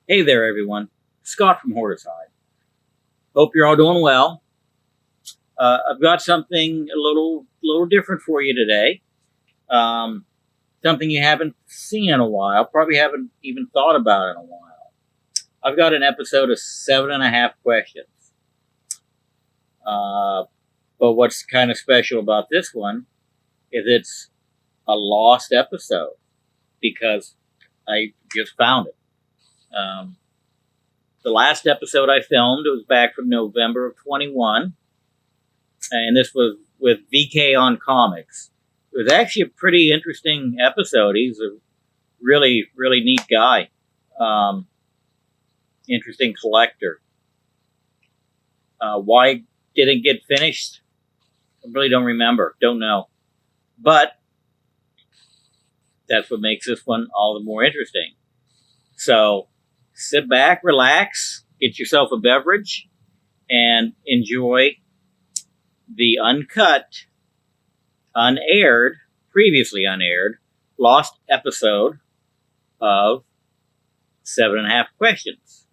Hey there, everyone. Scott from Horticide. Hope you're all doing well. I've got something a little different for you today. Something you haven't seen in a while, probably haven't even thought about in a while. I've got an episode of 7.5 questions. But what's kind of special about this one is it's a lost episode because I just found it. The last episode I filmed was back from November of 21, and this was with VK on Comics. It was actually a pretty interesting episode. He's a really, really neat guy. Interesting collector. Why did it get finished? I really don't remember. Don't know. But that's what makes this one all the more interesting. So sit back, relax, get yourself a beverage, and enjoy the uncut, unaired, previously unaired, lost episode of 7.5 Questions.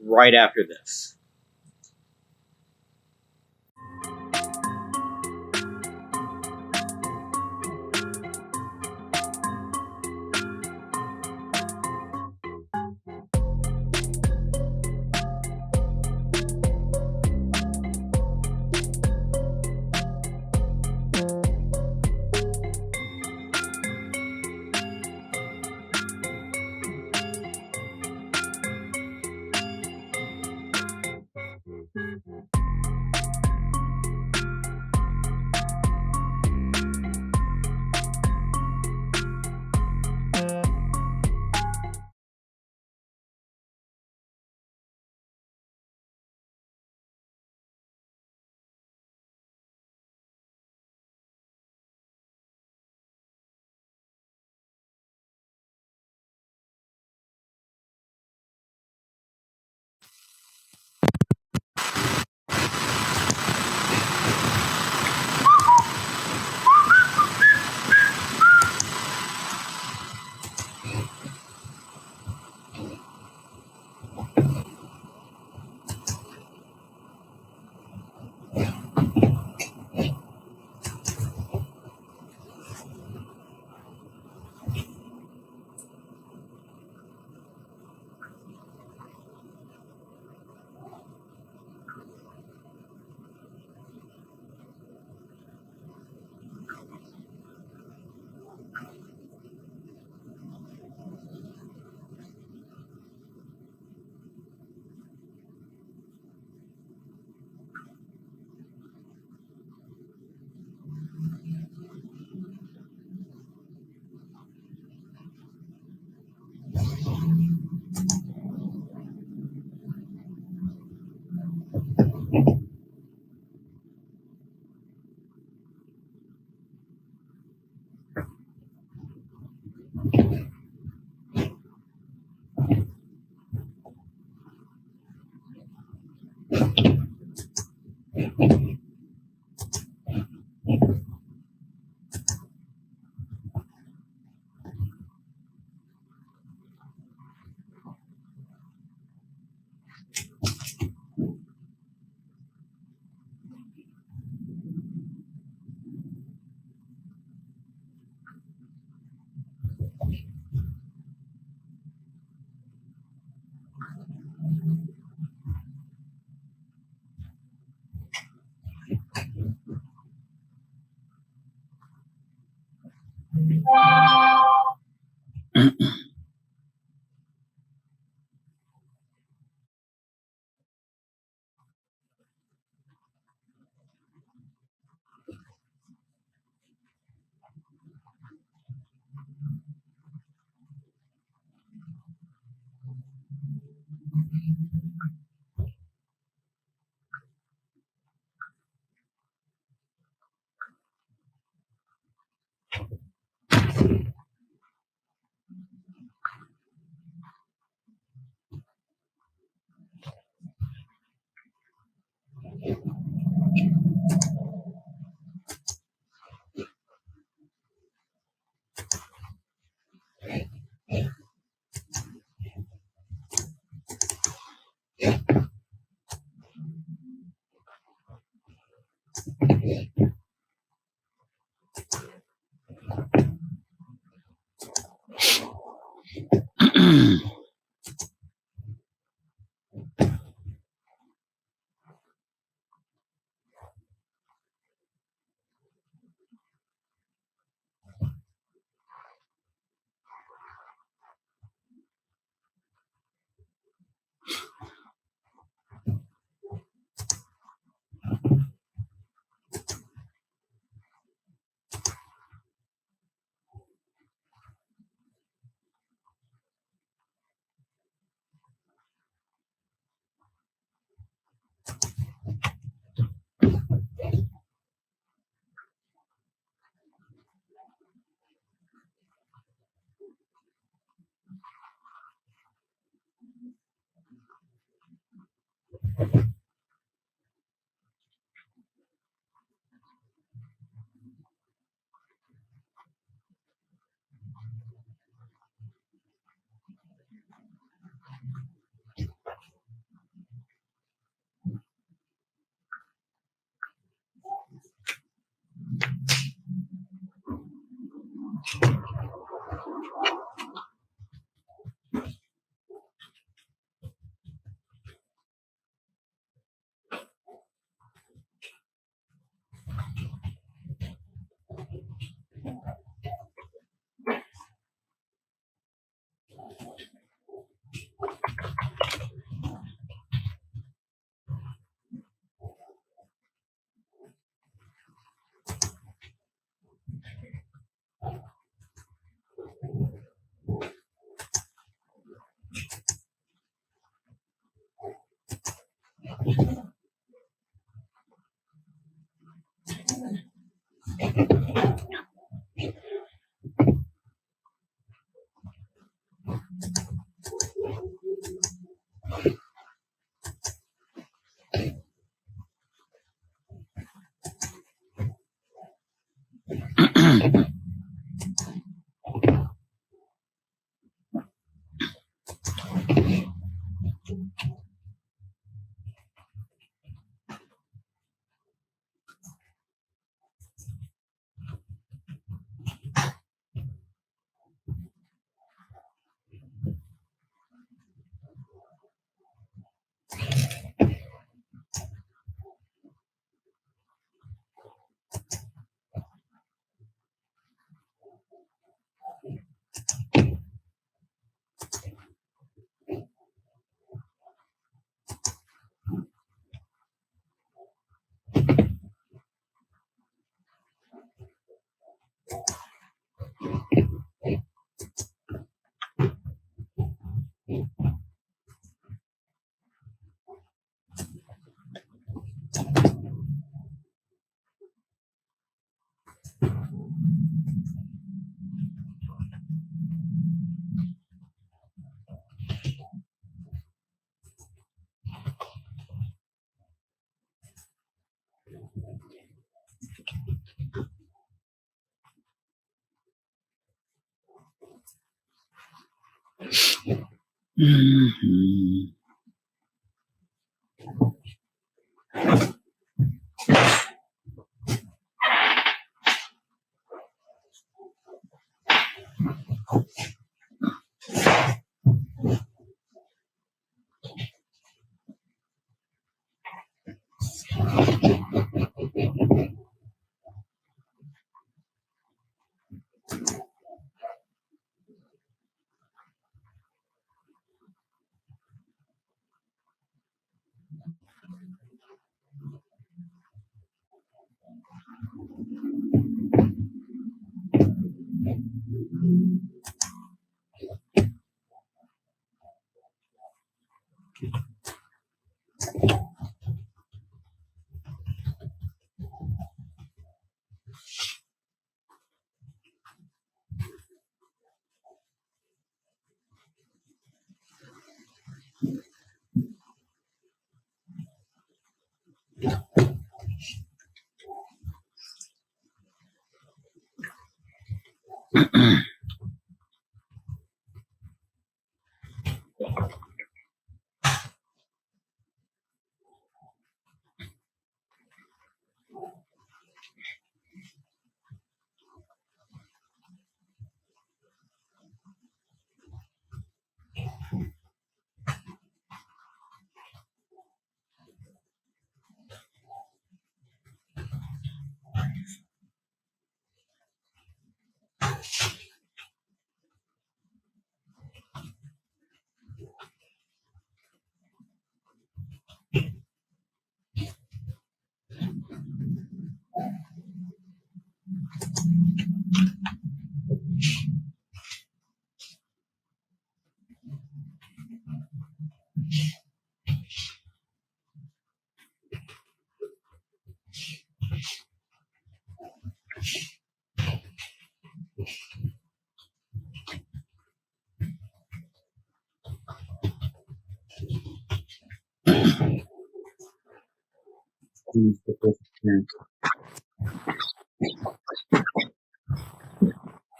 Right after this.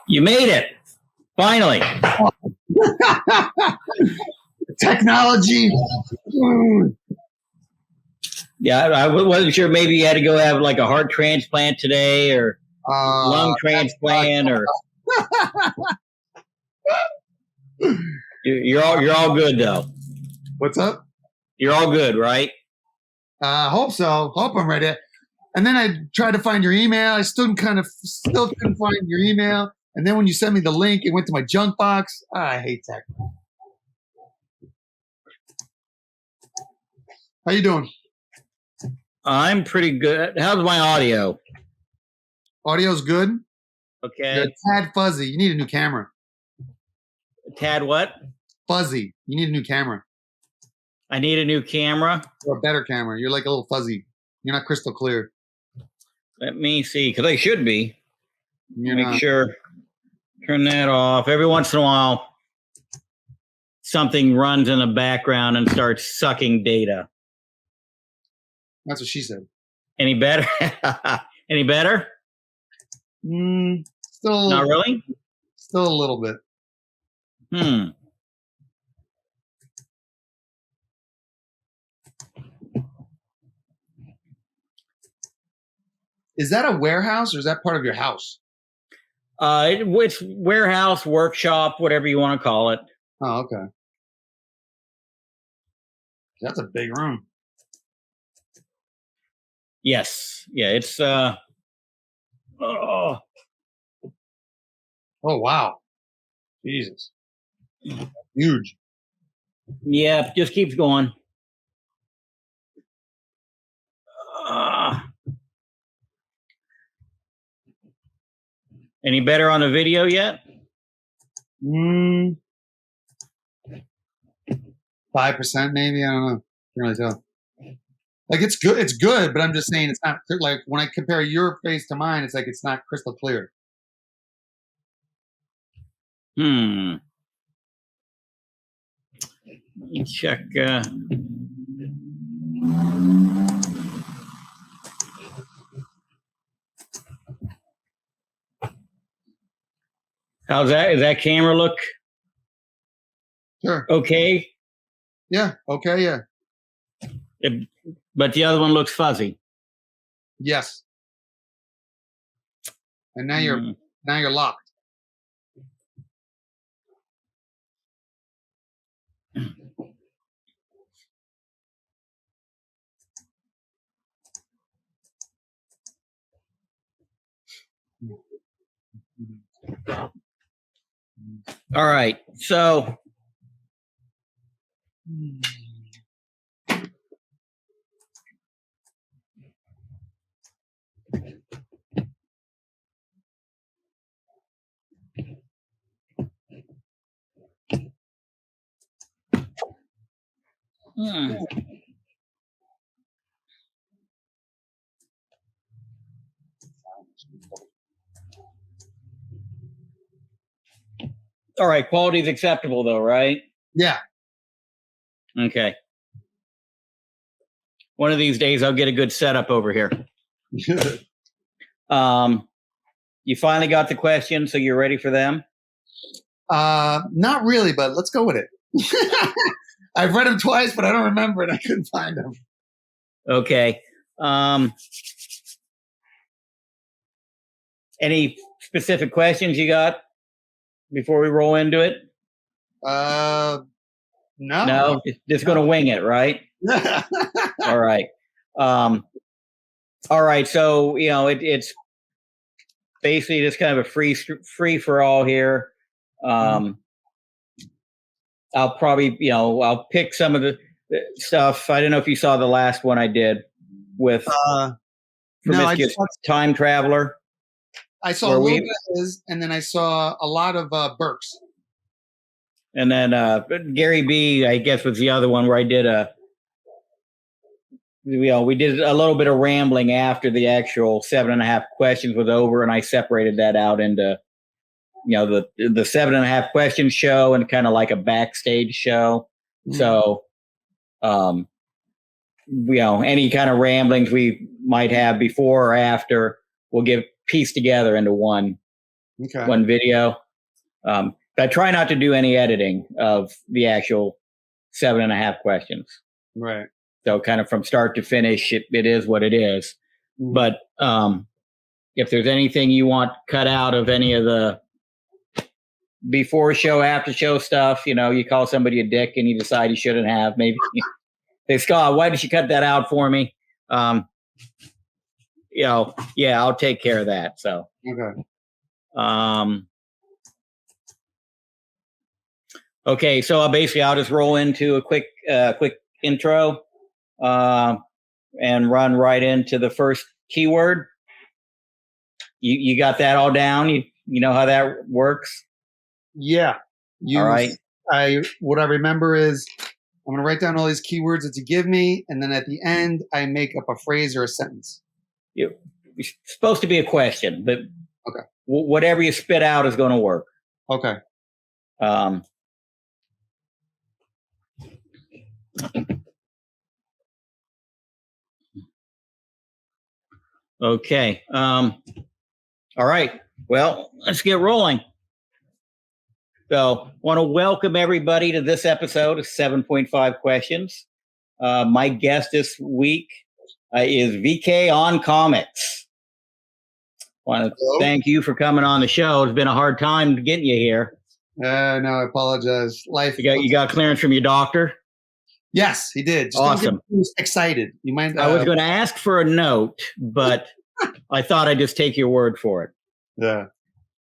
You made it. Finally. Technology. Yeah, I wasn't sure. Maybe you had to go have like a heart transplant today or lung transplant or you're all good though. What's up? You're all good, right? Hope so. Hope I'm ready. And then I tried to find your email. I still couldn't find your email. And then when you sent me the link, it went to my junk box. I hate tech. How you doing? I'm pretty good. How's my audio? Audio's good. Okay. You're a tad fuzzy. You need a new camera. Tad what? Fuzzy. You need a new camera. I need a new camera. Or a better camera. You're like a little fuzzy. You're not crystal clear. Let me see, because I should be. Make sure. Turn that off. Every once in a while, something runs in the background and starts sucking data. That's what she said. Any better? Any better? Still. Not really? Still a little bit. Is that a warehouse or is that part of your house? It's warehouse, workshop, whatever you want to call it. Oh, okay. That's a big room. Yes. Yeah, it's oh wow. Jesus. Huge. Yeah, just keeps going. Any better on the video yet? 5% maybe. I don't know. Can't really tell. Like it's good. It's good, but I'm just saying it's not like when I compare your face to mine, it's like it's not crystal clear. Let me check. How's that? Does that camera look? Sure. Okay. Yeah. Okay. Yeah. But the other one looks fuzzy. Yes. And now you're locked. All right. So all right, quality is acceptable though, right? Yeah. Okay. One of these days I'll get a good setup over here. You finally got the questions, so you're ready for them? Not really, but let's go with it. I've read them twice, but I don't remember it. I couldn't find them. Okay. Any specific questions you got before we roll into it? No. No, just going to wing it, right? All right. All right. So, it's basically just kind of a free for all here. I'll probably, I'll pick some of the stuff. I don't know if you saw the last one I did with Promiscuous Time Traveler. I saw a little bit of his, and then I saw a lot of Burke's. And then Gary B, I guess, was the other one where I did we did a little bit of rambling after the actual 7.5 questions was over, and I separated that out into, the 7.5 questions show and kind of like a backstage show. So, any kind of ramblings we might have before or after, we'll piece together into one video. But I try not to do any editing of the actual 7.5 questions. Right. So kind of from start to finish, it is what it is. Mm-hmm. But if there's anything you want cut out of any of the before show, after show stuff, you call somebody a dick and you decide you shouldn't have, maybe say, Scott, why did you cut that out for me? I'll take care of that. So, okay. Okay. So basically I'll just roll into a quick intro, and run right into the first keyword. You got that all down? You know how that works? Yeah. All right. What I remember is I'm going to write down all these keywords that you give me, and then at the end, I make up a phrase or a sentence. It's supposed to be a question, but okay. Whatever you spit out is going to work. Okay. Okay. All right. Well, let's get rolling. So, want to welcome everybody to this episode of 7.5 Questions. My guest this week is VK on Comics. Want to thank you for coming on the show. It's been a hard time getting you here. No, I apologize. Life. You got clearance from your doctor? Yes, he did. Just awesome. He was excited. You mind? I was going to ask for a note, but I thought I'd just take your word for it. Yeah.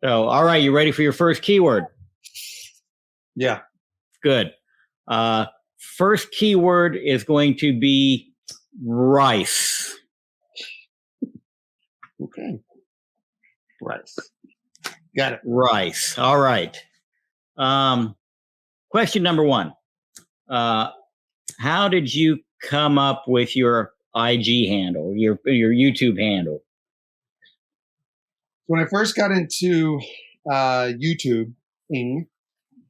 So, all right, you ready for your first keyword? Yeah. Good. First keyword is going to be rice. Okay. Rice. Got it. Rice. All right. Question number 1. How did you come up with your IG handle, your YouTube handle? When I first got into YouTube,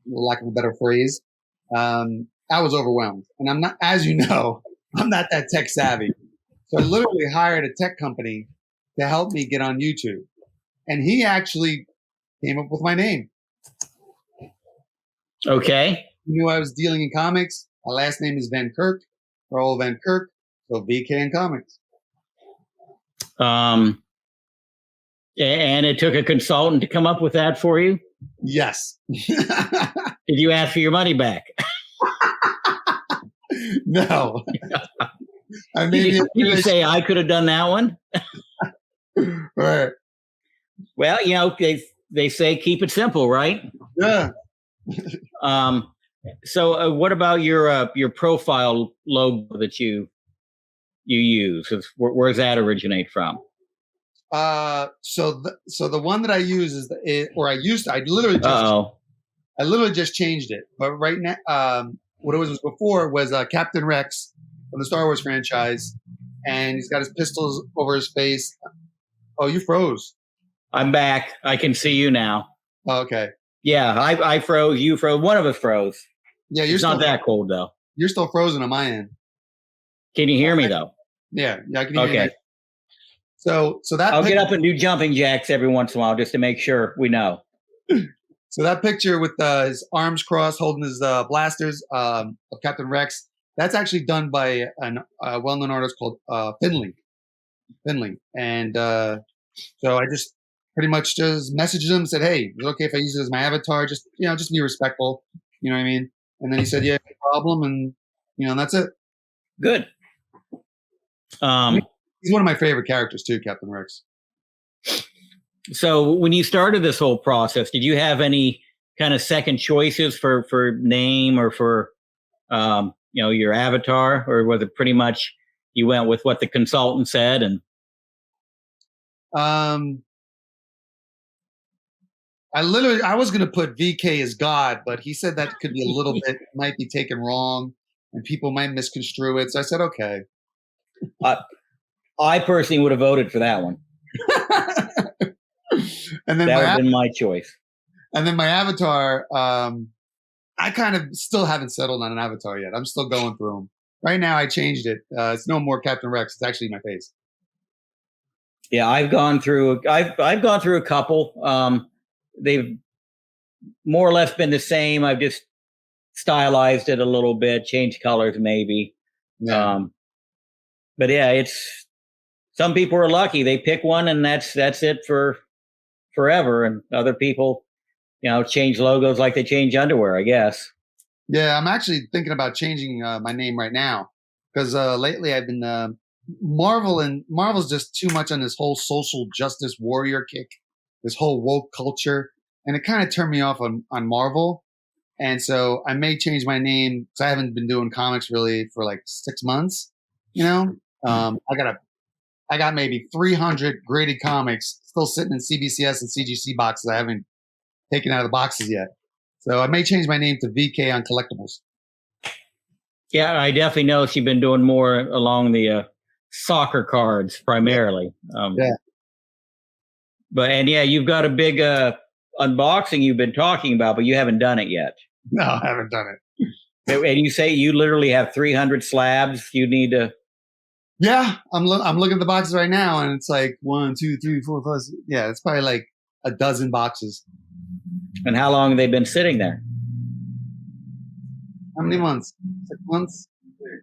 lack of a better phrase, I was overwhelmed. And I'm not, as you know, I'm not that tech savvy. So I literally hired a tech company to help me get on YouTube. And he actually came up with my name. Okay. He knew I was dealing in comics. My last name is Van Kirk, Raoul Van Kirk, so VK in Comics. And it took a consultant to come up with that for you? Yes. Did you ask for your money back? No. Did you say I could have done that one? Right. Well, they say keep it simple, right? Yeah. So what about your profile logo that you use? Where does that originate from? So the one that I use is I literally just changed it. But right now, what it was before was Captain Rex from the Star Wars franchise, and he's got his pistols over his face. Oh, you froze. I'm back. I can see you now. Oh, okay. Yeah, I froze. You froze. One of us froze. Yeah, it's not that cold though. You're still frozen on my end. Can you hear me though? Yeah, I can hear you. Okay. So that I'll get up and do jumping jacks every once in a while just to make sure we know. So that picture with his arms crossed, holding his blasters of Captain Rex, that's actually done by a well-known artist called Finley. And so I just pretty much just messaged him, said, "Hey, is it okay if I use it as my avatar? Just be respectful." You know what I mean? And then he said, "Yeah, no problem," and and that's it. Good. He's one of my favorite characters too, Captain Rex. So when you started this whole process, did you have any kind of second choices for name or for your avatar, or was it pretty much you went with what the consultant said? And I was going to put VK as God, but he said that could be a little bit, might be taken wrong and people might misconstrue it. So I said, okay. I personally would have voted for that one. And then that would have been my choice. And then my avatar, I kind of still haven't settled on an avatar yet. I'm still going through them. Right now, I changed it. It's no more Captain Rex. It's actually my face. Yeah, I've gone through a couple. They've more or less been the same. I've just stylized it a little bit, changed colors maybe. Yeah. But yeah, it's some people are lucky. They pick one and that's it for forever. And other people, change logos like they change underwear, I guess. Yeah, I'm actually thinking about changing my name right now because lately I've been Marvel's just too much on this whole social justice warrior kick, this whole woke culture, and it kind of turned me off on Marvel. And so I may change my name because I haven't been doing comics really for like 6 months. I got maybe 300 graded comics still sitting in CBCS and CGC boxes I haven't taken out of the boxes yet. So I may change my name to VK on collectibles. Yeah, I definitely noticed you've been doing more along the soccer cards primarily. Yeah. But you've got a big unboxing you've been talking about, but you haven't done it yet. No, I haven't done it. And you say you literally have 300 slabs. You need to. Yeah, I'm looking at the boxes right now, and it's like 1, 2, 3, 4, 5. Yeah, it's probably like a dozen boxes. And how long have they been sitting there? How many months? 6 months?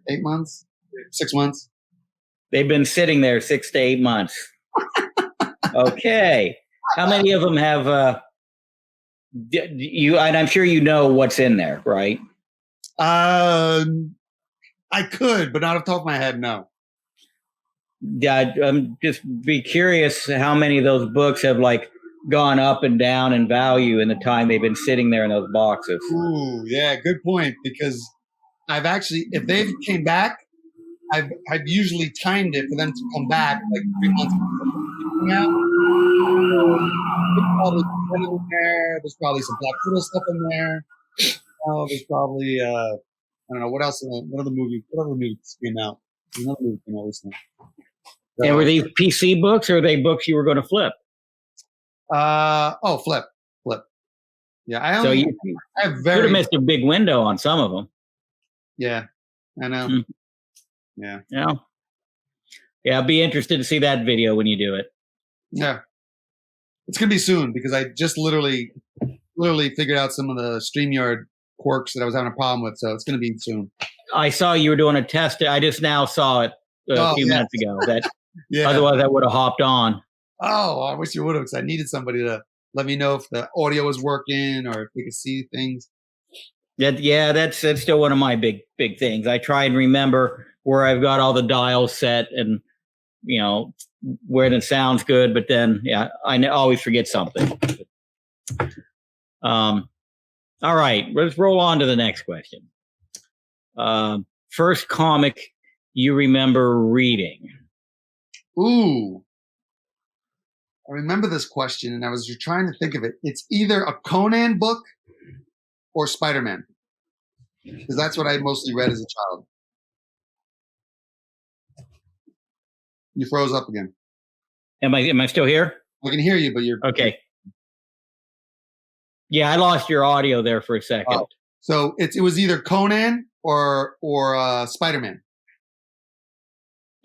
8 months? 6 months? They've been sitting there 6 to 8 months. Okay. How many of them have you? And I'm sure you know what's in there, right? I could, but not off the top of my head, no. Yeah, I'm just be curious how many of those books have like gone up and down in value in the time they've been sitting there in those boxes. Ooh, yeah, good point. Because I've actually, if they've came back, I've usually timed it for them to come back like 3 months now. There's probably some Black Widow stuff in there. There's probably I don't know what else. What other movie came out? Another movie came out recently. So, and were these PC books or are they books you were going to flip? Flip. Yeah, I have could have missed a big window on some of them. Yeah, I know. Yeah. Yeah. I'd be interested to see that video when you do it. Yeah. It's gonna be soon because I just literally figured out some of the StreamYard quirks that I was having a problem with, so it's gonna be soon. I saw you were doing a test. I just now saw it a few minutes ago. That otherwise I would have hopped on. Oh, I wish you would have, because I needed somebody to let me know if the audio was working or if we could see things. That's still one of my big things. I try and remember where I've got all the dials set and where it sounds good, but then I always forget something. All right, let's roll on to the next question. First comic you remember reading? Ooh, I remember this question, and I was trying to think of it. It's either a Conan book or Spider-Man, because that's what I mostly read as a child. You froze up again. Am I still here? I can hear you, but you're okay. Yeah, I lost your audio there for a second. Oh. So it was either Conan or Spider-Man.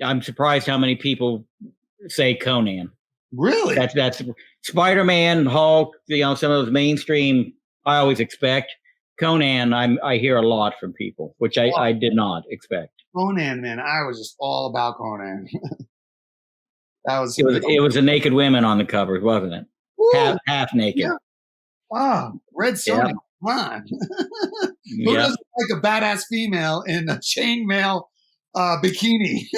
I'm surprised how many people say Conan. Really? That's Spider-Man, Hulk. Some of those mainstream. I always expect. Conan, I hear a lot from people, which I did not expect. Conan, man, I was just all about Conan. It was the naked women on the covers, wasn't it? Half naked. Yeah. Oh, Red Sonja, come on. Who doesn't like a badass female in a chainmail bikini?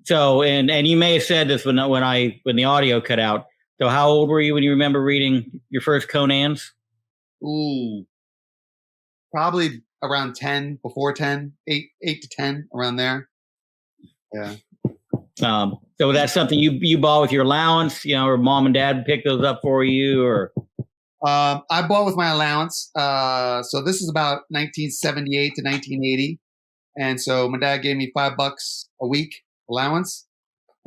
So and you may have said this when the audio cut out. So how old were you when you remember reading your first Conans? Ooh, probably around 10, before 10, 8 to 10, around there. Yeah. So that's something you bought with your allowance, or mom and dad picked those up for you, or? I bought with my allowance. So this is about 1978 to 1980. And so my dad gave me $5 a week allowance,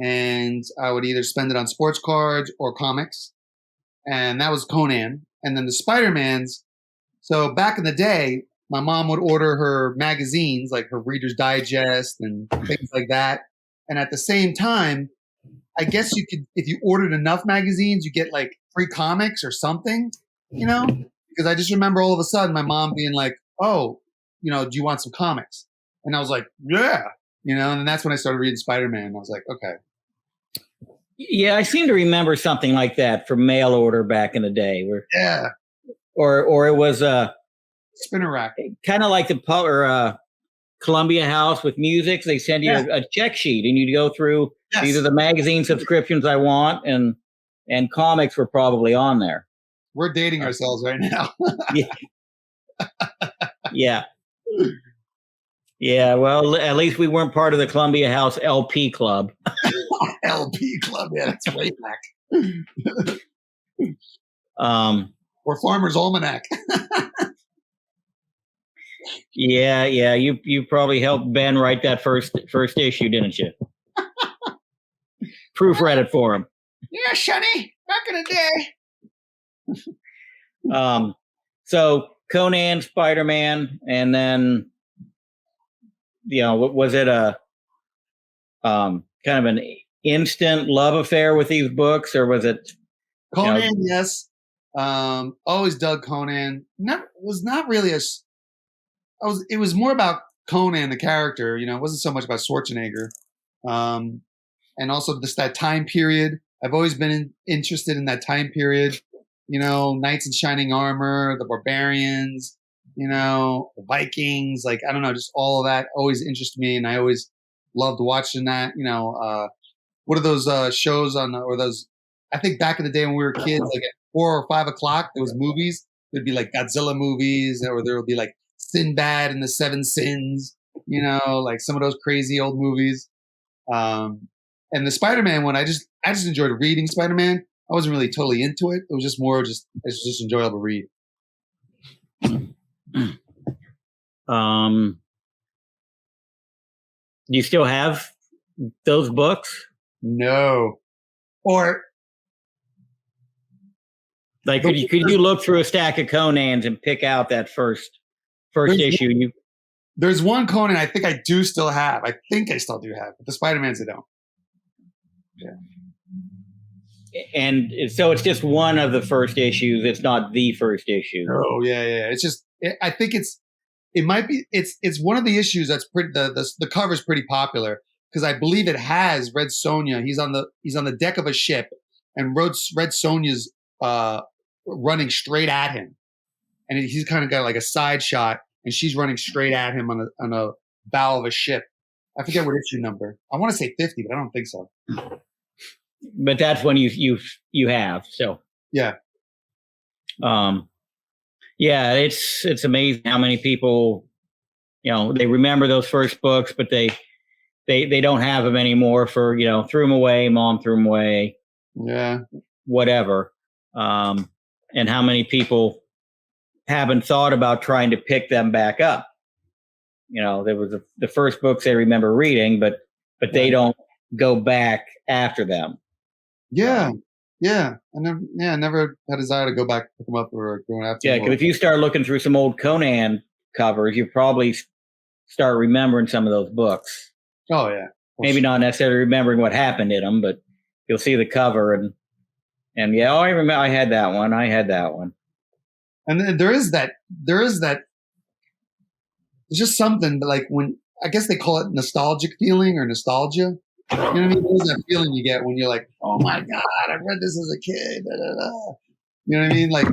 and I would either spend it on sports cards or comics. And that was Conan. And then the Spider-Mans. So back in the day, my mom would order her magazines, like her Reader's Digest and things like that. And at the same time, I guess you could, if you ordered enough magazines, you get like free comics or something, you know? Because I just remember all of a sudden my mom being like, "Oh, do you want some comics?" And I was like, "Yeah," and that's when I started reading Spider-Man. I was like, okay. Yeah, I seem to remember something like that for mail order back in the day. Yeah. Or it was spinner rack. Kind of like the Columbia House with music. They send you a check sheet, and you go through these are the magazine subscriptions I want, and comics were probably on there. We're dating ourselves right now. Yeah. Yeah. Well, at least we weren't part of the Columbia House LP club. LP club. Yeah, that's way back. Or Farmer's Almanac. Yeah. You probably helped Ben write that first issue, didn't you? Proofread it for him. Yeah, Sonny. Back in the day. So Conan, Spider-Man, and then was it a kind of an instant love affair with these books, or was it Conan? Yes. Always dug Conan. Was not really it was more about Conan the character. It wasn't so much about Schwarzenegger. And also just that time period. I've always been interested in that time period. Knights in shining armor, the barbarians, the Vikings, like, I don't know, just all of that always interested me. And I always loved watching that, what are those shows or those, I think back in the day when we were kids, like at 4 or 5 o'clock, there was movies. There'd be like Godzilla movies, or there would be like Sinbad and the Seven Sins, like some of those crazy old movies. And the Spider-Man one, I just enjoyed reading Spider-Man. I wasn't really totally into it. It was just more it's just enjoyable to read. Do you still have those books? No. Or like could you look through a stack of Conans and pick out that first issue? There's one Conan I think I do still have. I think I still do have, but the Spider-Mans I don't. Yeah. And so it's just one of the first issues. It's not the first issue. Oh yeah. It's just I think it might be it's one of the issues that's pretty the cover's pretty popular because I believe it has Red Sonja. He's on the deck of a ship and Red Sonja's running straight at him, and he's kind of got like a side shot, and she's running straight at him on a bow of a ship. I forget what issue number. I want to say 50, but I don't think so. But that's when you have so yeah. Yeah, it's amazing how many people they remember those first books, but they don't have them anymore for threw them away, mom threw them away, whatever. And how many people haven't thought about trying to pick them back up? There was the first books they remember reading, but they don't go back after them. Yeah. I never had a desire to go back pick them up or going after. Yeah, because if you start looking through some old Conan covers, you probably start remembering some of those books. Oh yeah. Maybe not necessarily remembering what happened in them, but you'll see the cover and yeah, I remember I had that one. And then there is that. There's just something like when I guess they call it nostalgic feeling or nostalgia. You know what I mean? There's that feeling you get when you're like, oh my God, I read this as a kid. Da, da, da. You know what I mean? Like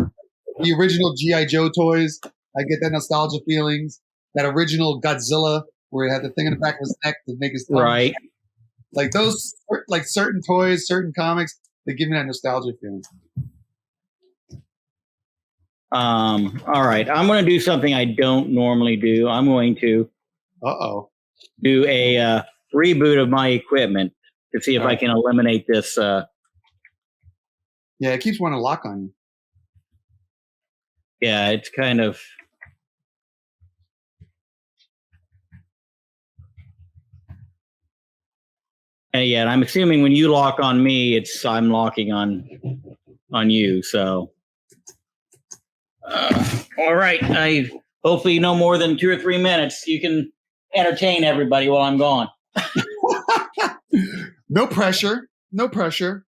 the original G.I. Joe toys. I get that nostalgia feelings. That original Godzilla where it had the thing in the back of his neck to make his thumb. Right. Like those, like certain toys, certain comics, they give me that nostalgia feeling. All right. I'm going to do something I don't normally do. I'm going to do a reboot of my equipment to see if I can eliminate this. Yeah, it keeps wanting to lock on you. Yeah, it's kind of. Yeah, and I'm assuming when you lock on me, I'm locking on you. So, all right, Hopefully, no more than 2 or 3 minutes. You can entertain everybody while I'm gone. No pressure. No pressure.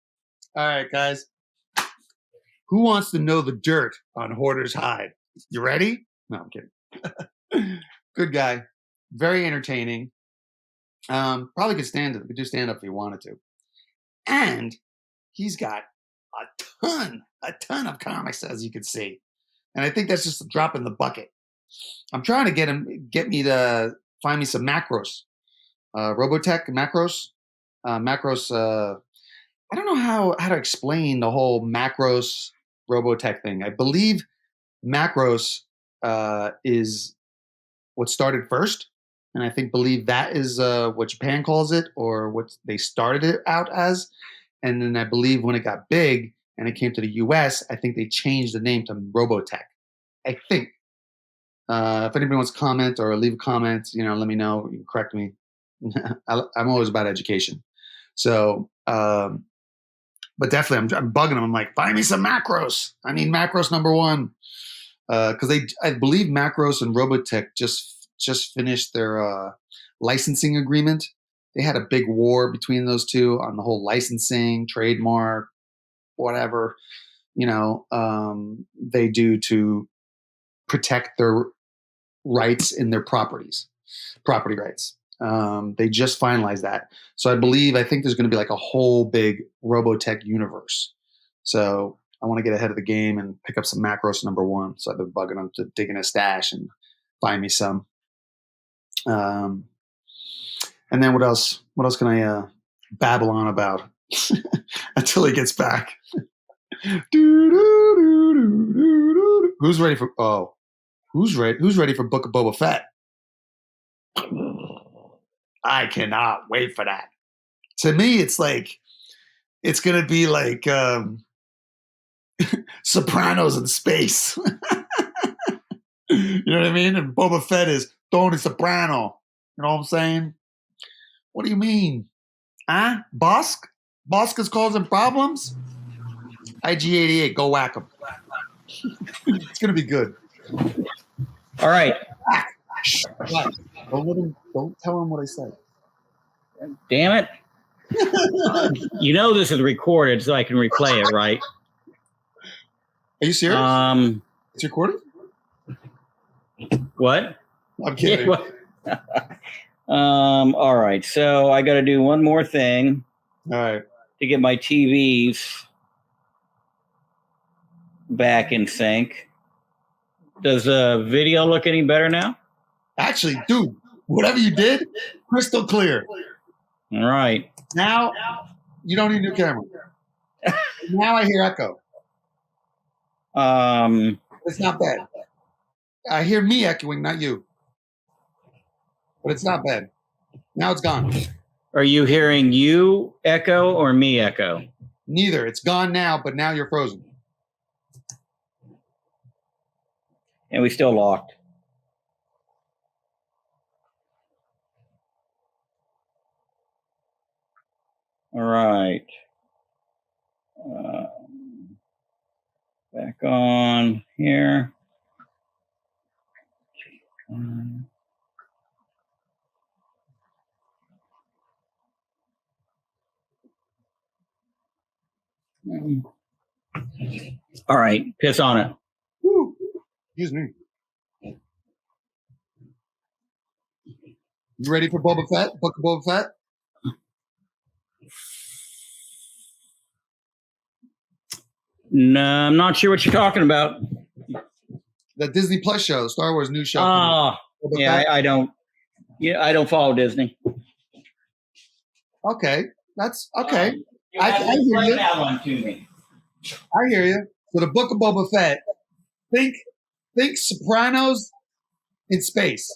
All right, guys. Who wants to know the dirt on Hoarder's hide? You ready? No, I'm kidding. Good guy. Very entertaining. Probably could stand it. Could do stand up if he wanted to. And he's got a ton of comics, as you can see. And I think that's just a drop in the bucket. I'm trying to get me to find me some macros. Robotech macros. I don't know how to explain the whole macros Robotech thing. I believe macros is what started first, and I believe that is what Japan calls it, or what they started it out as. And then I believe when it got big and it came to the U.S., I think they changed the name to Robotech. I think. If anybody wants to comment or leave a comment, let me know. You can correct me. I'm always about education. So, but definitely, I'm bugging them. I'm like, find me some macros. I need macros number one, because I believe Macros and Robotech just finished their licensing agreement. They had a big war between those two on the whole licensing, trademark, whatever they do to protect their rights in their property rights. They just finalized that. So I think there's going to be like a whole big Robotech universe. So I want to get ahead of the game and pick up some macros number one. So I've been bugging them to dig in a stash and find me some. And then what else? What else can I babble on about until he gets back? Who's ready for? Oh, who's ready? Who's ready for Book of Boba Fett? I cannot wait for that. To me, it's like it's gonna be like Sopranos in space. You know what I mean? And Boba Fett is Tony Soprano. You know what I'm saying? What do you mean? Huh? Bosk? Bosk is causing problems? IG-88, go whack him. It's gonna be good. All right. Don't tell him what I said. Damn it. This is recorded so I can replay it, right? Are you serious? It's recorded? What? I'm kidding. All right. So I got to do one more thing. All right. To get my TVs back in sync. Does the video look any better now? Actually, dude, whatever you did, crystal clear. All right. Now, you don't need a new camera. Now I hear echo. It's not bad. I hear me echoing, not you. But it's not bad. Now it's gone. Are you hearing you echo or me echo? Neither. It's gone now, but now you're frozen. And we still locked. All right. Back on here. All right. Piss on it. Woo. Excuse me. You ready for Boba Fett? Book of Boba Fett? No, I'm not sure what you're talking about. The Disney Plus show, the Star Wars new show. Yeah, I don't. Yeah, I don't follow Disney. Okay, that's okay. I hear you. That one to me. I hear you. So the Book of Boba Fett. Think Sopranos in space.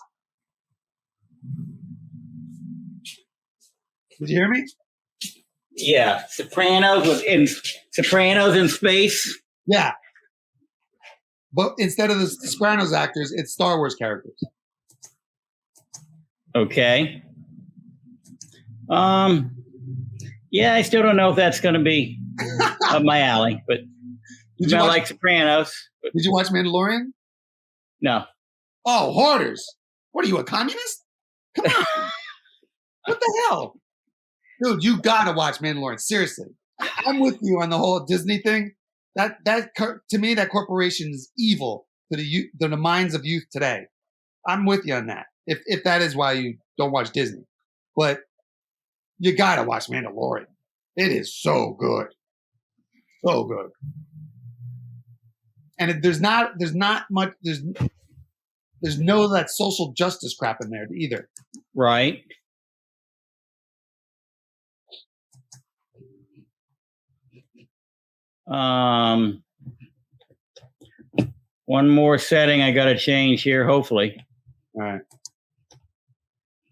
Did you hear me? Yeah, Sopranos in space. Yeah, but instead of the Sopranos actors, it's Star Wars characters. Okay. Yeah, I still don't know if that's going to be up my alley, but I like Sopranos. Did you watch Mandalorian? No. Oh, hoarders. What are you, a communist? Come on. What the hell? Dude, you gotta watch Mandalorian. Seriously. I'm with you on the whole Disney thing. To me, that corporation is evil to the minds of youth today. I'm with you on that. If that is why you don't watch Disney. But you gotta watch Mandalorian. It is so good. So good. And there's not much there's no that social justice crap in there either. Right. One more setting I got to change here, hopefully. All right.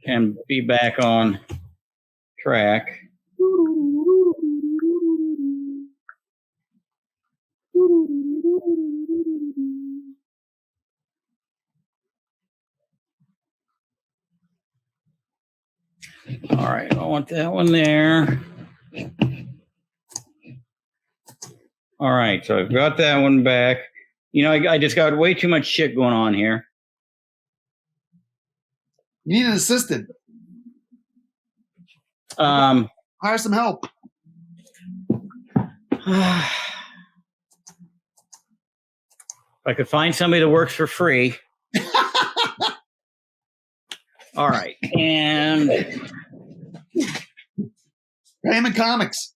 And be back on track. All right, I want that one there. All right, so I've got that one back. You know, I just got way too much shit going on here. You need an assistant. Hire some help. If I could find somebody that works for free. All right, and Raymond Comics.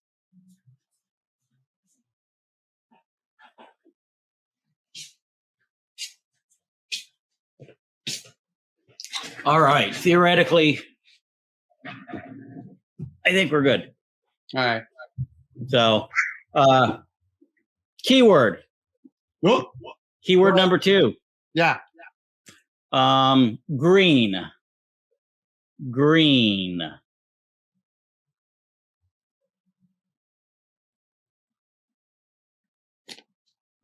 All right, theoretically, I think we're good. All right. So, keyword. Whoop. Keyword number 2. Yeah. Green. Green.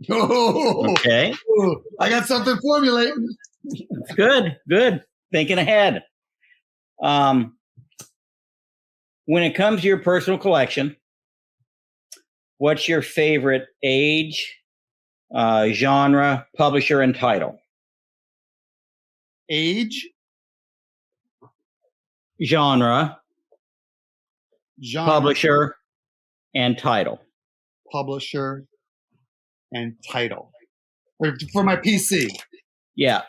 Oh, okay. I got something formulating. Good. Thinking ahead. When it comes to your personal collection, what's your favorite age, genre, publisher, and title? Age, genre, publisher, and title. Publisher and title. For my PC. Yeah.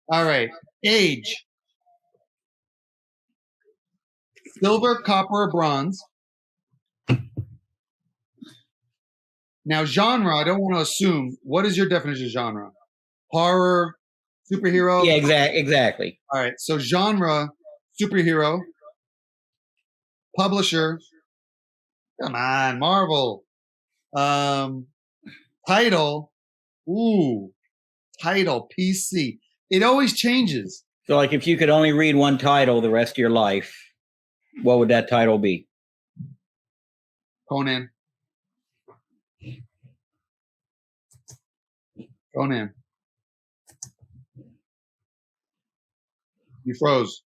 All right. Age. Silver, copper, or bronze. Now, genre, I don't want to assume. What is your definition of genre? Horror, superhero? Yeah, exactly. All right. So genre, superhero. Publisher. Come on, Marvel. Title. Ooh. Title, PC. It always changes. So, like, if you could only read one title the rest of your life, what would that title be? Conan. You froze.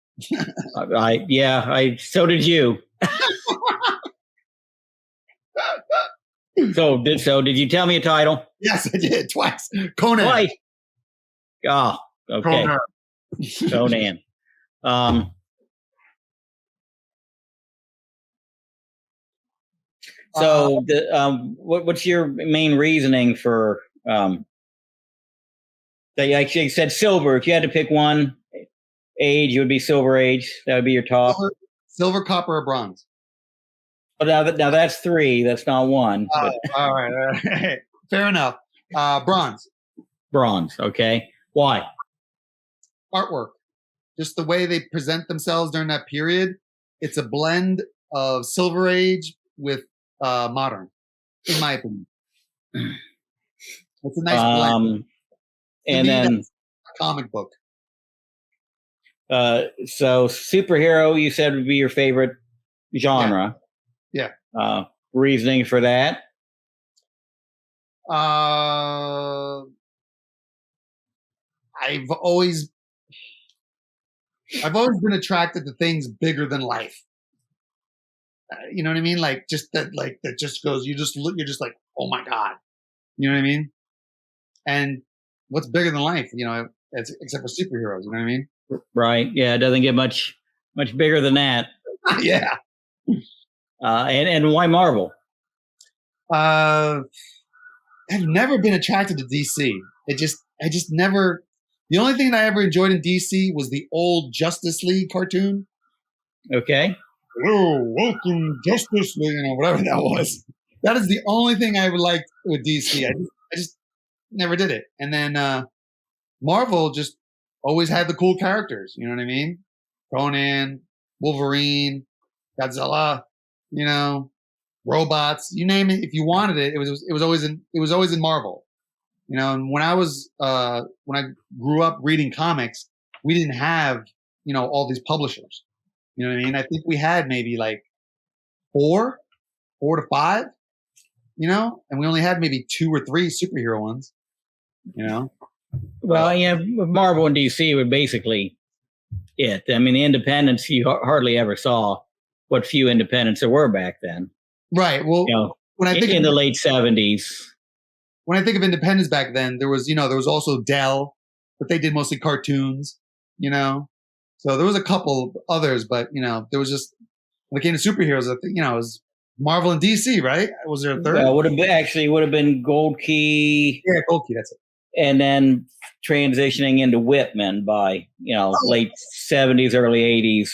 So did you. So did you tell me a title? Yes, I did twice. Conan. Twice. Oh, okay. Conan. So what's your main reasoning for that? You actually said silver. If you had to pick one age, it would be silver age. That would be your top. Silver, copper, or bronze. Well, now that's 3. That's not 1. All right. Fair enough. Bronze. Bronze. Okay. Why? Artwork. Just the way they present themselves during that period. It's a blend of Silver Age with modern, in my opinion. It's a nice blend. And then a comic book. So superhero, you said would be your favorite genre. Yeah. Reasoning for that? I've always been attracted to things bigger than life. You know what I mean? Like that just goes. You're just like, oh my god. You know what I mean? And what's bigger than life? You know, except for superheroes. You know what I mean? Right. Yeah. It doesn't get much bigger than that. Yeah. And why Marvel? I've never been attracted to DC. I just never. The only thing that I ever enjoyed in DC was the old Justice League cartoon. Okay. Hello, welcome Justice League, whatever that was. That is the only thing I ever liked with DC. I just never did it. And then Marvel just always had the cool characters. You know what I mean? Conan, Wolverine, Godzilla, robots, you name it. If you wanted it, it was always in Marvel. And when I grew up reading comics, we didn't have all these publishers. You know what I mean? I think we had maybe like four to five, and we only had maybe 2 or 3 superhero ones. Well, yeah, Marvel and DC were basically it. I mean, the independents, you hardly ever saw what few independents there were back then. Right. Well, when I think in the late 70s. When I think of independence back then, there was also Dell, but they did mostly cartoons, So there was a couple others, but there was just when it came to superheroes, I think it was Marvel and DC, right? Was there a third? Would have been Gold Key. Yeah, Gold Key, that's it. And then transitioning into Whitman by late 70s, early 80s.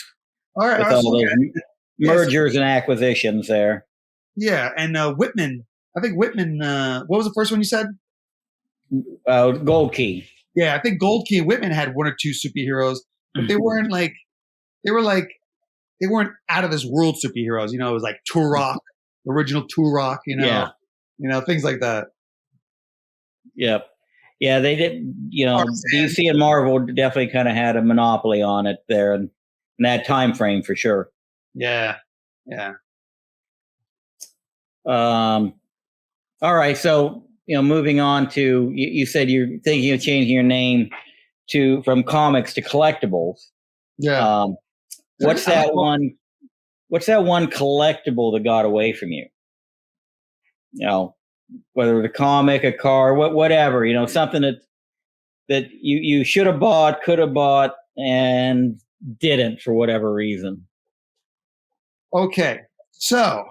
All right, with all those mergers and acquisitions there. Yeah, and Whitman. I think Whitman. What was the first one you said? Gold Key. Yeah, I think Gold Key and Whitman had 1 or 2 superheroes, but they weren't they weren't out of this world superheroes. It was like Turok, original Turok. Things like that. Yep. Yeah, they did. DC and Marvel definitely kind of had a monopoly on it there in that time frame for sure. Yeah. Yeah. All right. So, moving on to, you said you're thinking of changing your name from comics to collectibles. Yeah. What's that one collectible that got away from you? Whether it was a comic, a car, whatever, something that you should have bought, could have bought, and didn't for whatever reason. Okay. So,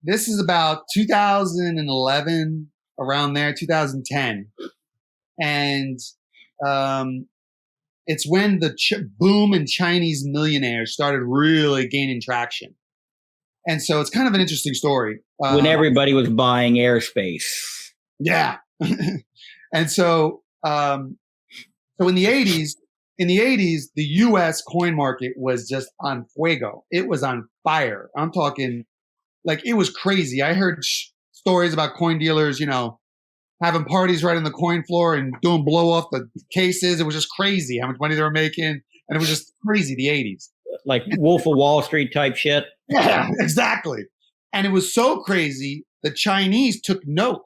this is about 2011, around there, 2010. And it's when the boom in Chinese millionaires started really gaining traction. And so it's kind of an interesting story. When everybody was buying airspace. Yeah. And so in the 80s, the U.S. coin market was just on fuego. It was on fire. I'm talking it was crazy. I heard stories about coin dealers, having parties right on the coin floor and doing blow off the cases. It was just crazy how much money they were making. And it was just crazy, the 80s. Like Wolf of Wall Street type shit. Yeah, exactly. And it was so crazy, the Chinese took note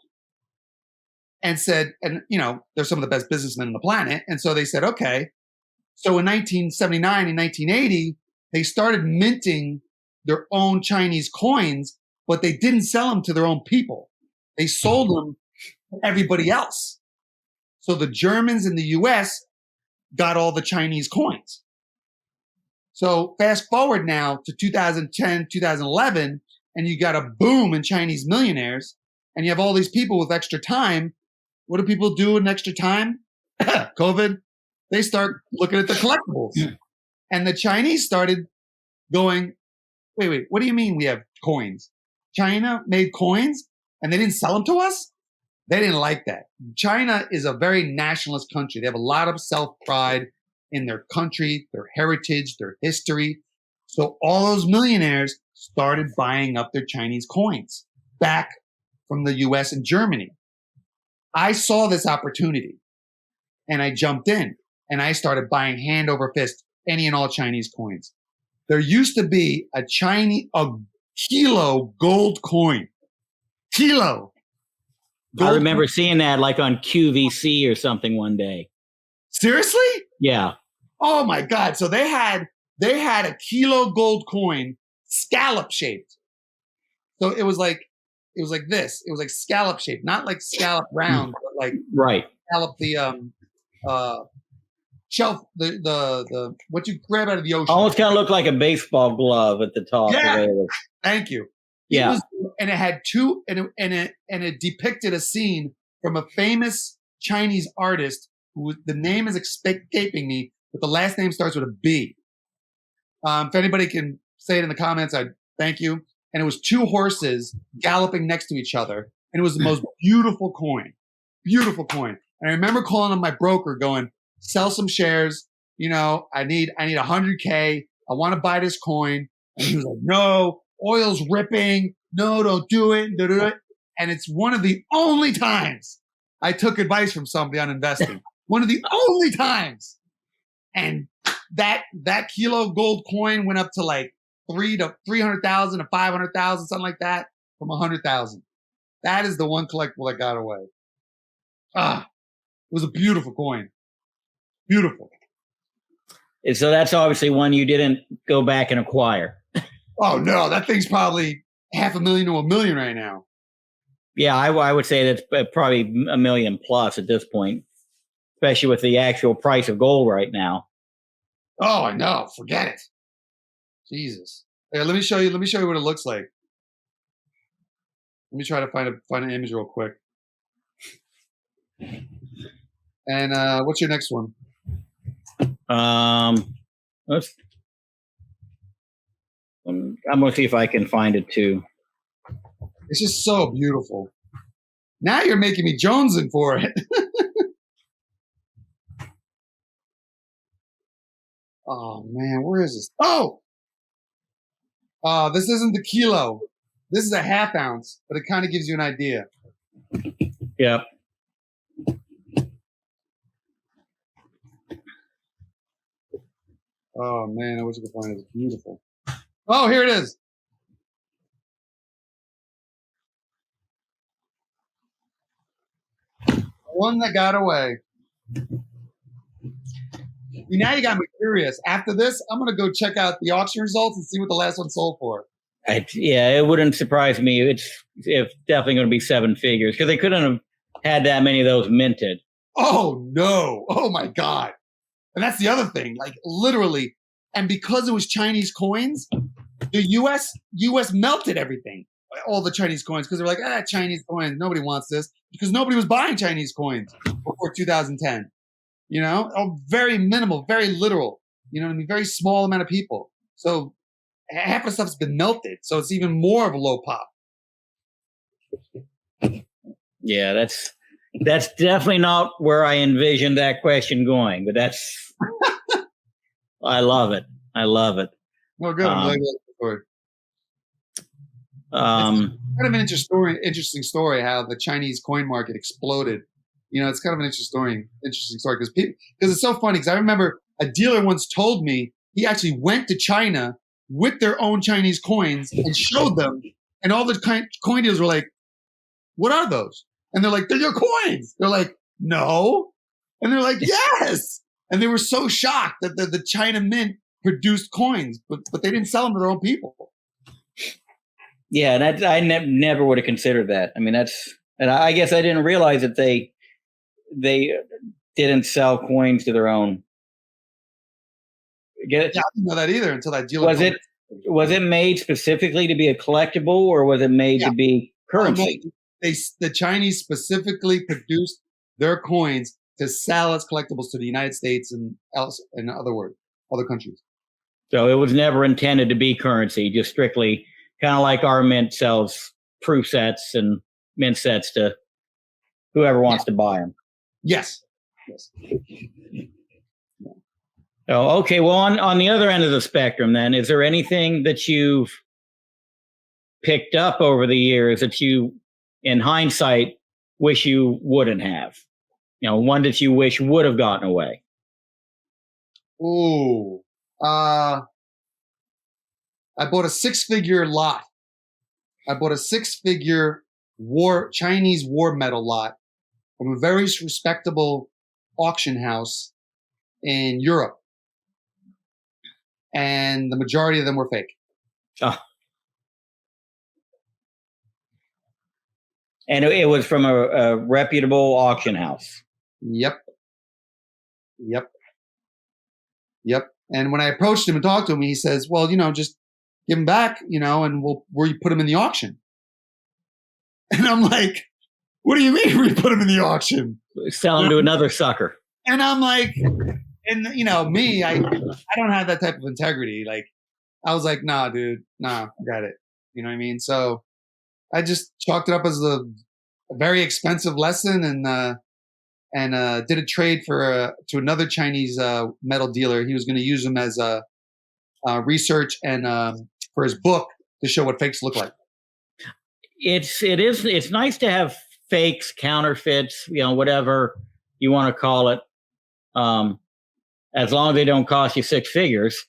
and said, and they're some of the best businessmen on the planet. And so they said, okay. So in 1979 and 1980, they started minting their own Chinese coins, but they didn't sell them to their own people. They sold them to everybody else. So the Germans in the US got all the Chinese coins. So fast forward now to 2010, 2011, and you got a boom in Chinese millionaires, and you have all these people with extra time. What do people do in extra time? COVID. They start looking at the collectibles. And the Chinese started going, wait, what do you mean we have coins? China made coins and they didn't sell them to us? They didn't like that. China is a very nationalist country. They have a lot of self-pride in their country, their heritage, their history. So all those millionaires started buying up their Chinese coins back from the US and Germany. I saw this opportunity and I jumped in and I started buying hand over fist any and all Chinese coins. There used to be a kilo gold coin. Kilo. Gold I remember seeing that like on QVC or something one day. Seriously? Yeah. Oh my God. So they had a kilo gold coin, scallop shaped. So it was like it was like this. It was like scallop shaped, not like scallop round, but like Right. scallop the shelf, the what you grab out of the ocean. Almost kind of looked like a baseball glove at the top. Yeah. The way it was. Thank you. Yeah. And it had two, and it depicted a scene from a famous Chinese artist who the name is escaping me, but the last name starts with a B. If anybody can say it in the comments, I'd thank you. And it was two horses galloping next to each other, and it was the most beautiful coin. And I remember calling on my broker, going, "Sell some shares. You know, I need 100K. I want to buy this coin." And he was like, "No, oil's ripping. No, don't do it." And it's one of the only times I took advice from somebody on investing. One of the only times. And that kilo gold coin went up to like 300,000 to 500,000, something like that, from 100,000. That is the one collectible that got away. It was a beautiful coin. Beautiful. And so that's obviously one you didn't go back and acquire. Oh no, that thing's probably $500,000 to $1 million right now. Yeah, I would say that's probably $1 million plus at this point, especially with the actual price of gold right now. Oh, I know. Forget it. Jesus. Here, let me show you what it looks like. Let me try to find an image real quick. And what's your next one? I'm gonna see if I can find it too. It's just so beautiful. Now you're making me jonesing for it. Oh man, where is this? Oh, this isn't the kilo. This is a half ounce, but it kind of gives you an idea. Yep. Oh man, I wish I could find it. It's beautiful. Oh, here it is. One that got away. Now you got me curious. After this, I'm gonna go check out the auction results and see what the last one sold for. Yeah, it wouldn't surprise me. It's definitely going to be seven figures because they couldn't have had that many of those minted. Oh no! Oh my god! And that's the other thing. Like literally, and because it was Chinese coins, the U.S. melted everything, all the Chinese coins, because they're like, Chinese coins. Nobody wants this because nobody was buying Chinese coins before 2010. You know, very minimal, very literal. You know what I mean? Very small amount of people. So half the stuff's been melted. So it's even more of a low pop. Yeah, that's definitely not where I envisioned that question going. But that's, I love it. Well, good. I'm glad you like the story. It's kind of an interesting story how the Chinese coin market exploded. You know, it's kind of an interesting story because it's so funny. Because I remember a dealer once told me he actually went to China with their own Chinese coins and showed them, and all the coin dealers were like, "What are those?" And they're like, "They're your coins." They're like, "No," and they're like, "Yes." And they were so shocked that the China Mint produced coins, but they didn't sell them to their own people. Yeah, and I never would have considered that. I mean, and I guess I didn't realize that they didn't sell coins to their own. Yeah, I didn't know that either until that dealer. Was it made specifically to be a collectible, or was it made to be currency? The Chinese specifically produced their coins to sell as collectibles to the United States and other countries. So it was never intended to be currency, just strictly kind of like our mint sells proof sets and mint sets to whoever wants to buy them. Yes. Oh, okay. Well, on the other end of the spectrum, then, is there anything that you've picked up over the years that you, in hindsight, wish you wouldn't have? You know, one that you wish would have gotten away. Ooh. I bought a 6-figure lot. I bought a 6-figure Chinese war medal lot from a very respectable auction house in Europe. And the majority of them were fake. Oh. And it was from a reputable auction house. Yep. And when I approached him and talked to him, he says, well, just give him back, and we'll put him in the auction. And I'm like, what do you mean we put him in the auction? Sell him to another sucker. And I'm like, and me, I don't have that type of integrity. Like, I was like, nah, dude, nah, got it. You know what I mean? So I just chalked it up as a very expensive lesson, and did a trade to another Chinese metal dealer. He was going to use them as research and for his book to show what fakes look like. It's nice to have fakes, counterfeits, whatever you want to call it, as long as they don't cost you six figures,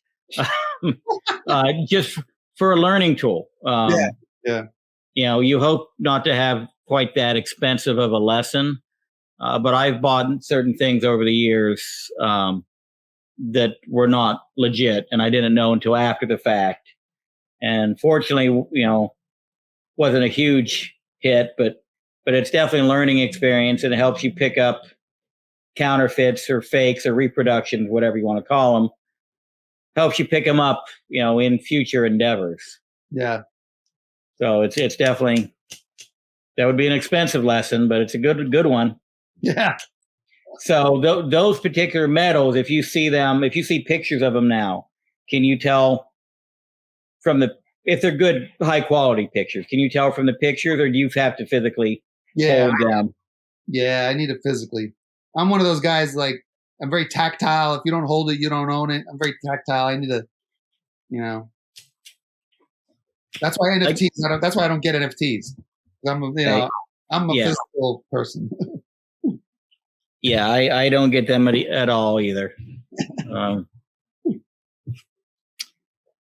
just for a learning tool. Yeah. You hope not to have quite that expensive of a lesson, but I've bought certain things over the years that were not legit, and I didn't know until after the fact. And fortunately, wasn't a huge hit, but it's definitely a learning experience, and it helps you pick up counterfeits or fakes or reproductions, whatever you want to call them. Helps you pick them up, in future endeavors. Yeah. So it's definitely, that would be an expensive lesson, but it's a good one. Yeah. So those particular metals, if you see pictures of them now, can you tell if they're good, high quality pictures, can you tell from the pictures, or do you have to physically hold them? Yeah, I need it physically. I'm one of those guys, like, I'm very tactile. If you don't hold it, you don't own it. I'm very tactile. I need to, that's why NFTs, that's why I don't get NFTs. I'm a physical person. Yeah, I don't get them at all either.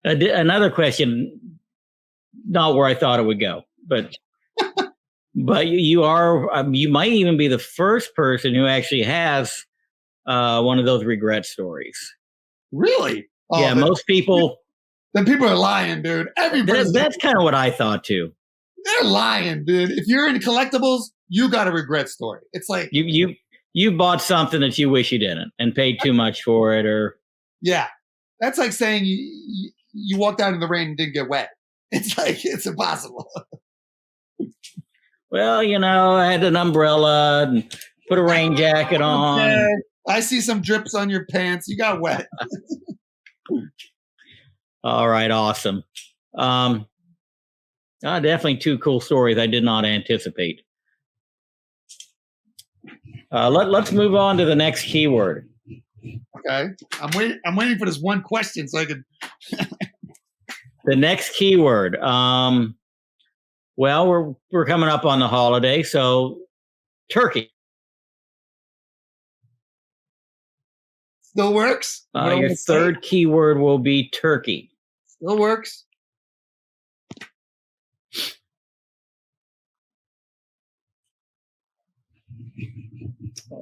Another question, not where I thought it would go, but you might even be the first person who actually has one of those regret stories. Really? Oh, yeah, most people. Then people are lying, dude. That's kind of what I thought too. They're lying, dude. If you're in collectibles, you got a regret story. It's like you bought something that you wish you didn't and paid too much for it, or that's like saying you walked out in the rain and didn't get wet. It's like, it's impossible. Well, I had an umbrella and put a rain jacket on. Okay. I see some drips on your pants. You got wet. All right, awesome. Definitely two cool stories I did not anticipate. Let's move on to the next keyword. Okay, I'm waiting for this one question so I could. The next keyword. Well, we're coming up on the holiday, so turkey. Still works. Your third keyword will be turkey. Still works.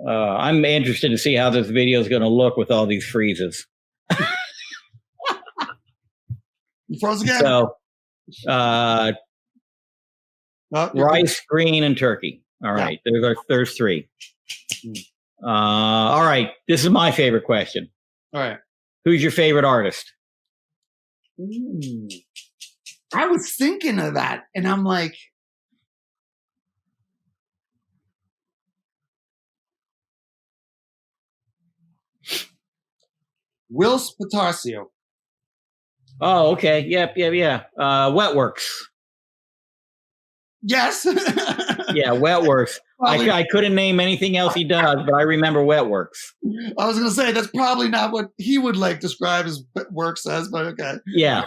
I'm interested to see how this video is going to look with all these freezes. You froze again? So, rice, green, and turkey. All right, there's three. All right, this is my favorite question. All right. Who's your favorite artist? Ooh. I was thinking of that, and I'm like, Will Spatarcio. Oh, okay. Yep. Wetworks. Yes. Yeah, Wetworks. I couldn't name anything else he does, but I remember Wetworks. I was going to say, that's probably not what he would describe his works as, but okay. Yeah.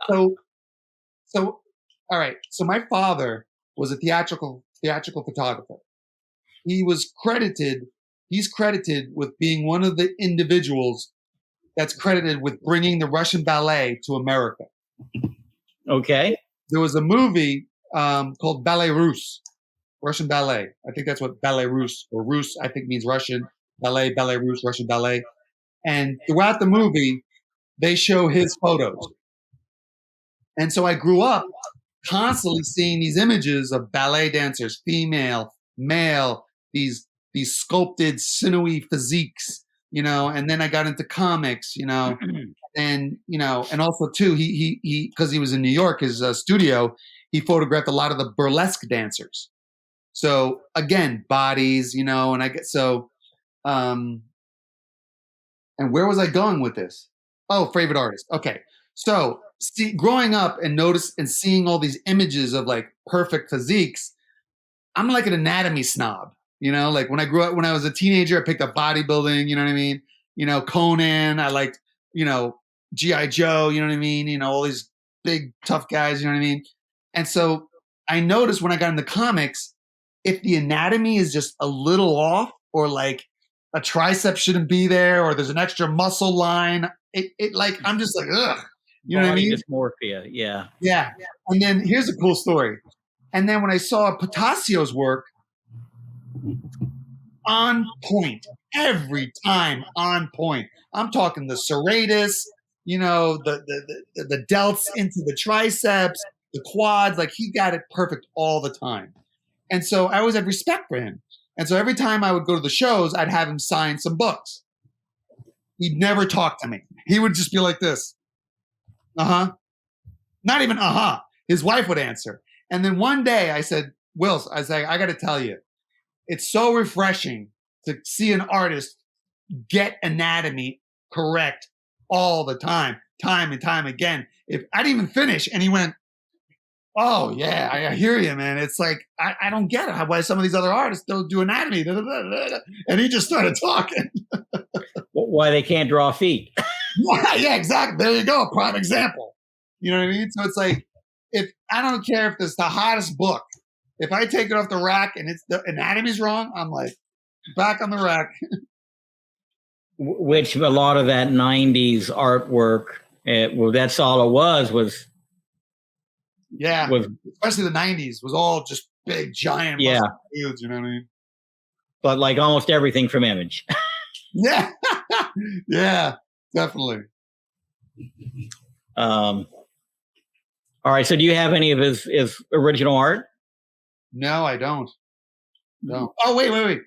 So, all right. So my father was a theatrical photographer. He's credited with being one of the individuals that's credited with bringing the Russian ballet to America. Okay. There was a movie called Ballet Russe, Russian ballet. I think that's what Ballet Russe, or Russe, I think means Russian. Ballet Russe, Russian ballet. And throughout the movie, they show his photos. And so I grew up constantly seeing these images of ballet dancers, female, male, these sculpted, sinewy physiques, you know. And then I got into comics, you know, and you know, and also too, he because he was in New York, his studio, he photographed a lot of the burlesque dancers. So again, bodies, you know, and I get so. And where was I going with this? Oh, favorite artist. Okay. So growing up and seeing all these images of like perfect physiques, I'm like an anatomy snob. You know, like when I was a teenager, I picked up bodybuilding, you know what I mean? You know, Conan, I liked, you know, G.I. Joe, you know what I mean? You know, all these big tough guys, you know what I mean? And so I noticed when I got into comics, if the anatomy is just a little off, or like a tricep shouldn't be there, or there's an extra muscle line, it like, I'm just like, ugh. You know what I mean? Dysmorphia, yeah. Yeah. And then here's a cool story. And then when I saw Patasio's work, on point, every time on point. I'm talking the serratus, you know, the delts into the triceps, the quads, like he got it perfect all the time. And so I always had respect for him. And so every time I would go to the shows, I'd have him sign some books. He'd never talk to me. He would just be like this. Uh-huh. Not even uh-huh. His wife would answer. And then one day I said, Wills, I said, I got to tell you, it's so refreshing to see an artist get anatomy correct all the time and time again. If I didn't even finish, and he went, oh yeah, I hear you, man. It's like, I don't get it. Why some of these other artists don't do anatomy. And he just started talking. Why they can't draw feet. Yeah, exactly. There you go. Prime example. You know what I mean? So it's like, if I don't care if it's the hottest book, if I take it off the rack and it's the anatomy's wrong, I'm like, back on the rack. Which a lot of that 90s artwork, well, that's all it was yeah, especially the 90s was all just big, giant dudes, you know what I mean? But like almost everything from Image. Yeah. Yeah, definitely. All right, so do you have any of his original art? No, I don't. No. Oh, wait.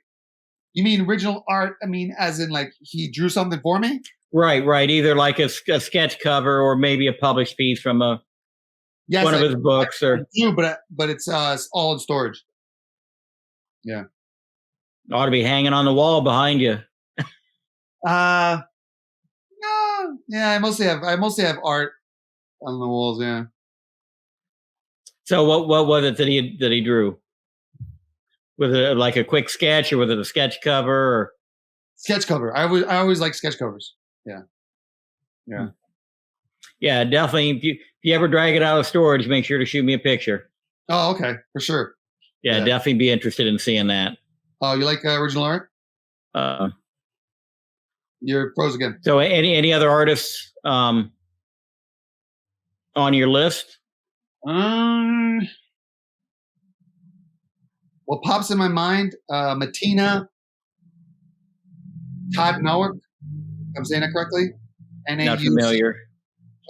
You mean original art? I mean, as in like he drew something for me? Right. Either like a sketch cover or maybe a published piece from one of his books. I do, but it's all in storage. Yeah. Ought to be hanging on the wall behind you. No. Yeah, I mostly have art on the walls. Yeah. So what was it that he drew? Was it like a quick sketch, or was it a sketch cover? Or? Sketch cover. I always like sketch covers. Yeah. Yeah. Yeah, definitely. If you ever drag it out of storage, make sure to shoot me a picture. Oh, okay, for sure. Yeah, definitely be interested in seeing that. Oh, you like original art? You're froze again. So, any other artists on your list? What pops in my mind, Matina, Todd Nowick, if I'm saying that correctly. Not familiar.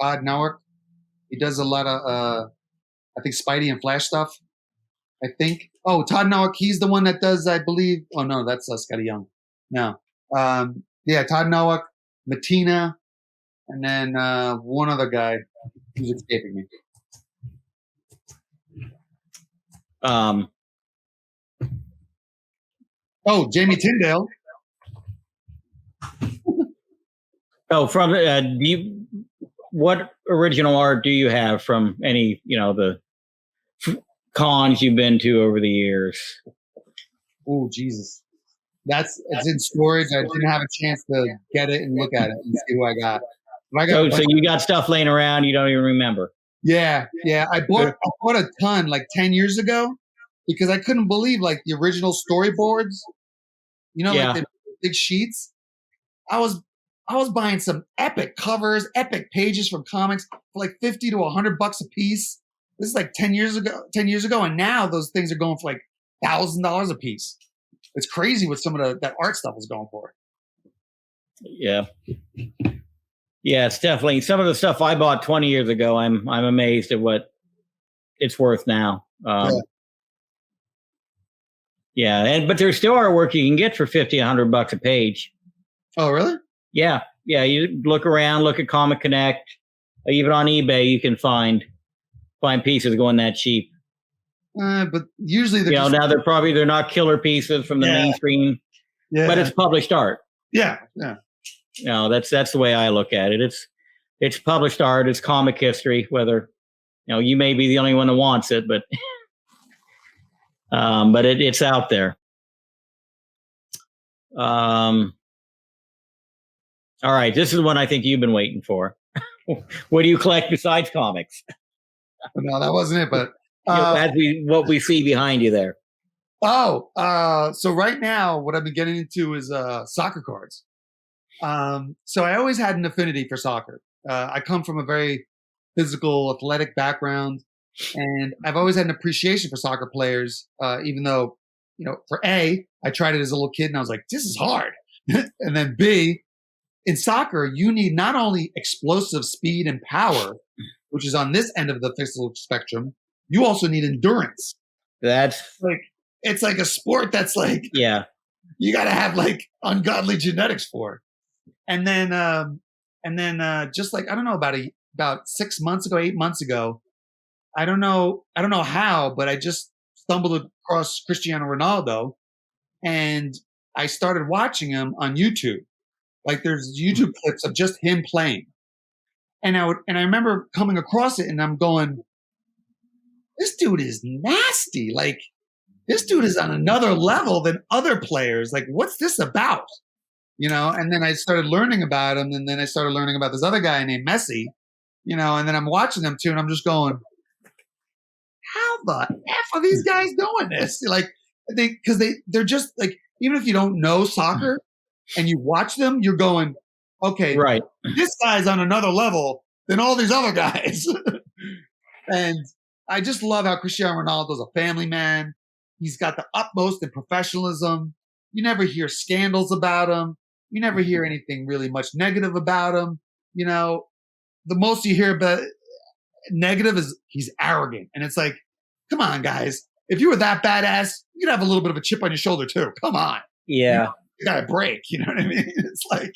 Todd Nowick. He does a lot of, I think, Spidey and Flash stuff. I think. Oh, Todd Nowick, he's the one that does, I believe. Oh, no, that's Scotty Young. No. Yeah, Todd Nowick, Matina, and then one other guy who's escaping me. Oh, Jamie Tyndale. Oh, from what original art do you have from any, the cons you've been to over the years? Oh, Jesus. It's in storage. I didn't have a chance to get it and look at it and see who I got. So you got stuff laying around you don't even remember? Yeah. I bought a ton like 10 years ago because I couldn't believe like the original storyboards, like the big sheets. I was buying some epic covers, epic pages from comics for like $50 to $100 a piece. This is like 10 years ago, and now those things are going for like $1,000 a piece. It's crazy what some of that art stuff is going for. Yeah. Yeah, it's definitely some of the stuff I bought 20 years ago. I'm amazed at what it's worth now. Yeah. Yeah, but there still are work you can get for $50, $100 a page. Oh, really? Yeah. You look around, look at Comic Connect, even on eBay, you can find pieces going that cheap. But usually now they're not killer pieces from the mainstream, but it's published art. Yeah. That's the way I look at it. It's published art. It's comic history. Whether you may be the only one that wants it, but it's out there. All right, this is one I think you've been waiting for. What do you collect besides comics? No, that wasn't it. But what we see behind you there. So right now, what I've been getting into is soccer cards. So I always had an affinity for soccer. I come from a very physical, athletic background, and I've always had an appreciation for soccer players. Even though, I tried it as a little kid, and I was like, "This is hard," and then B, in soccer, you need not only explosive speed and power, which is on this end of the physical spectrum, you also need endurance. It's like a sport that's like, you got to have like ungodly genetics for. And then just like, I don't know, about 6 months ago, 8 months ago, I don't know how, but I just stumbled across Cristiano Ronaldo, and I started watching him on YouTube. Like, there's YouTube clips of just him playing. And I remember coming across it, and I'm going, this dude is nasty. Like, this dude is on another level than other players. Like, what's this about? And then I started learning about him, and then I started learning about this other guy named Messi, and then I'm watching them too, and I'm just going, how the F are these guys doing this? Like, they're just like, even if you don't know soccer and you watch them, you're going, okay, right, this guy's on another level than all these other guys. And I just love how Cristiano Ronaldo's a family man. He's got the utmost in professionalism. You never hear scandals about him. You never hear anything really much negative about him. The most you hear about negative is he's arrogant. And it's like, come on, guys. If you were that badass, you'd have a little bit of a chip on your shoulder too. Come on. Yeah. You got to break. You know what I mean? It's like,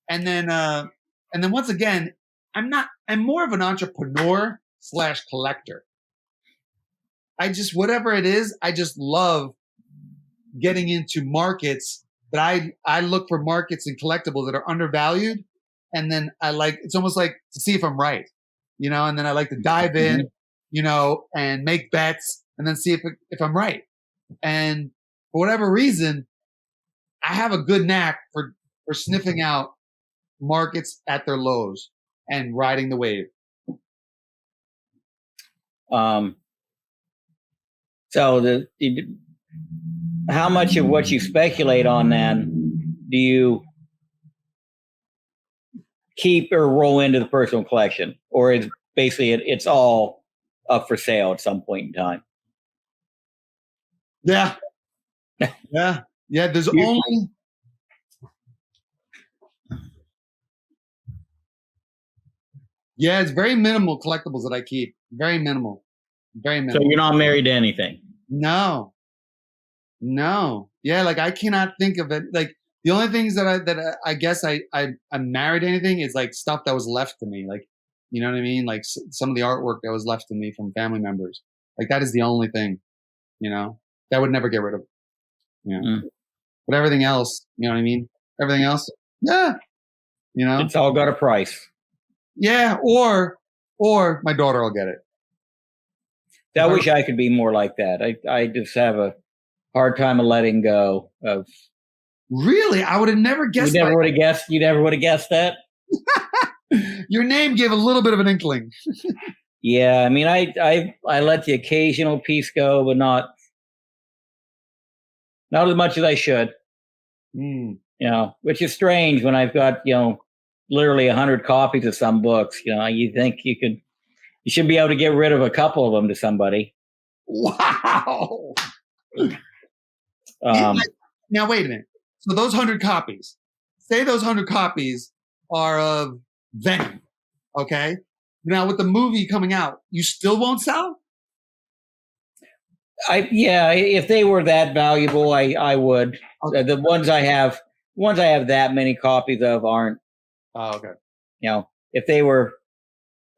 and then once again, I'm more of an entrepreneur / collector. Whatever it is, I just love getting into markets that I look for markets and collectibles that are undervalued. And then it's almost like to see if I'm right, and then I like to dive in, and make bets and then see if I'm right. And for whatever reason, I have a good knack for sniffing out markets at their lows and riding the wave. So how much of what you speculate on then do you keep or roll into the personal collection, or is basically it's all up for sale at some point in time? Yeah. There's only. Yeah, it's very minimal collectibles that I keep. Very minimal. So you're not married to anything? No. Yeah, like I cannot think of it. Like the only things that I guess I'm married to anything is like stuff that was left to me. Like, you know what I mean? Like some of the artwork that was left to me from family members. Like that is the only thing, that I would never get rid of. But everything else, you know what I mean? Everything else, yeah. It's all got a price. Yeah, or my daughter will get it. I wish I could be more like that. I just have a hard time of letting go of. Really? I would have never guessed. You never would have guessed. You never would have guessed that. Your name gave a little bit of an inkling. Yeah, I mean, I let the occasional piece go, but not as much as I should. Which is strange when I've got literally 100 copies of some books. You think you should be able to get rid of a couple of them to somebody. Wow. Now wait a minute. So those 100 copies, say those 100 copies are of Venom, okay? Now with the movie coming out, you still won't sell? If they were that valuable, I would. Okay. The ones I have that many copies of aren't. Oh, okay. If they were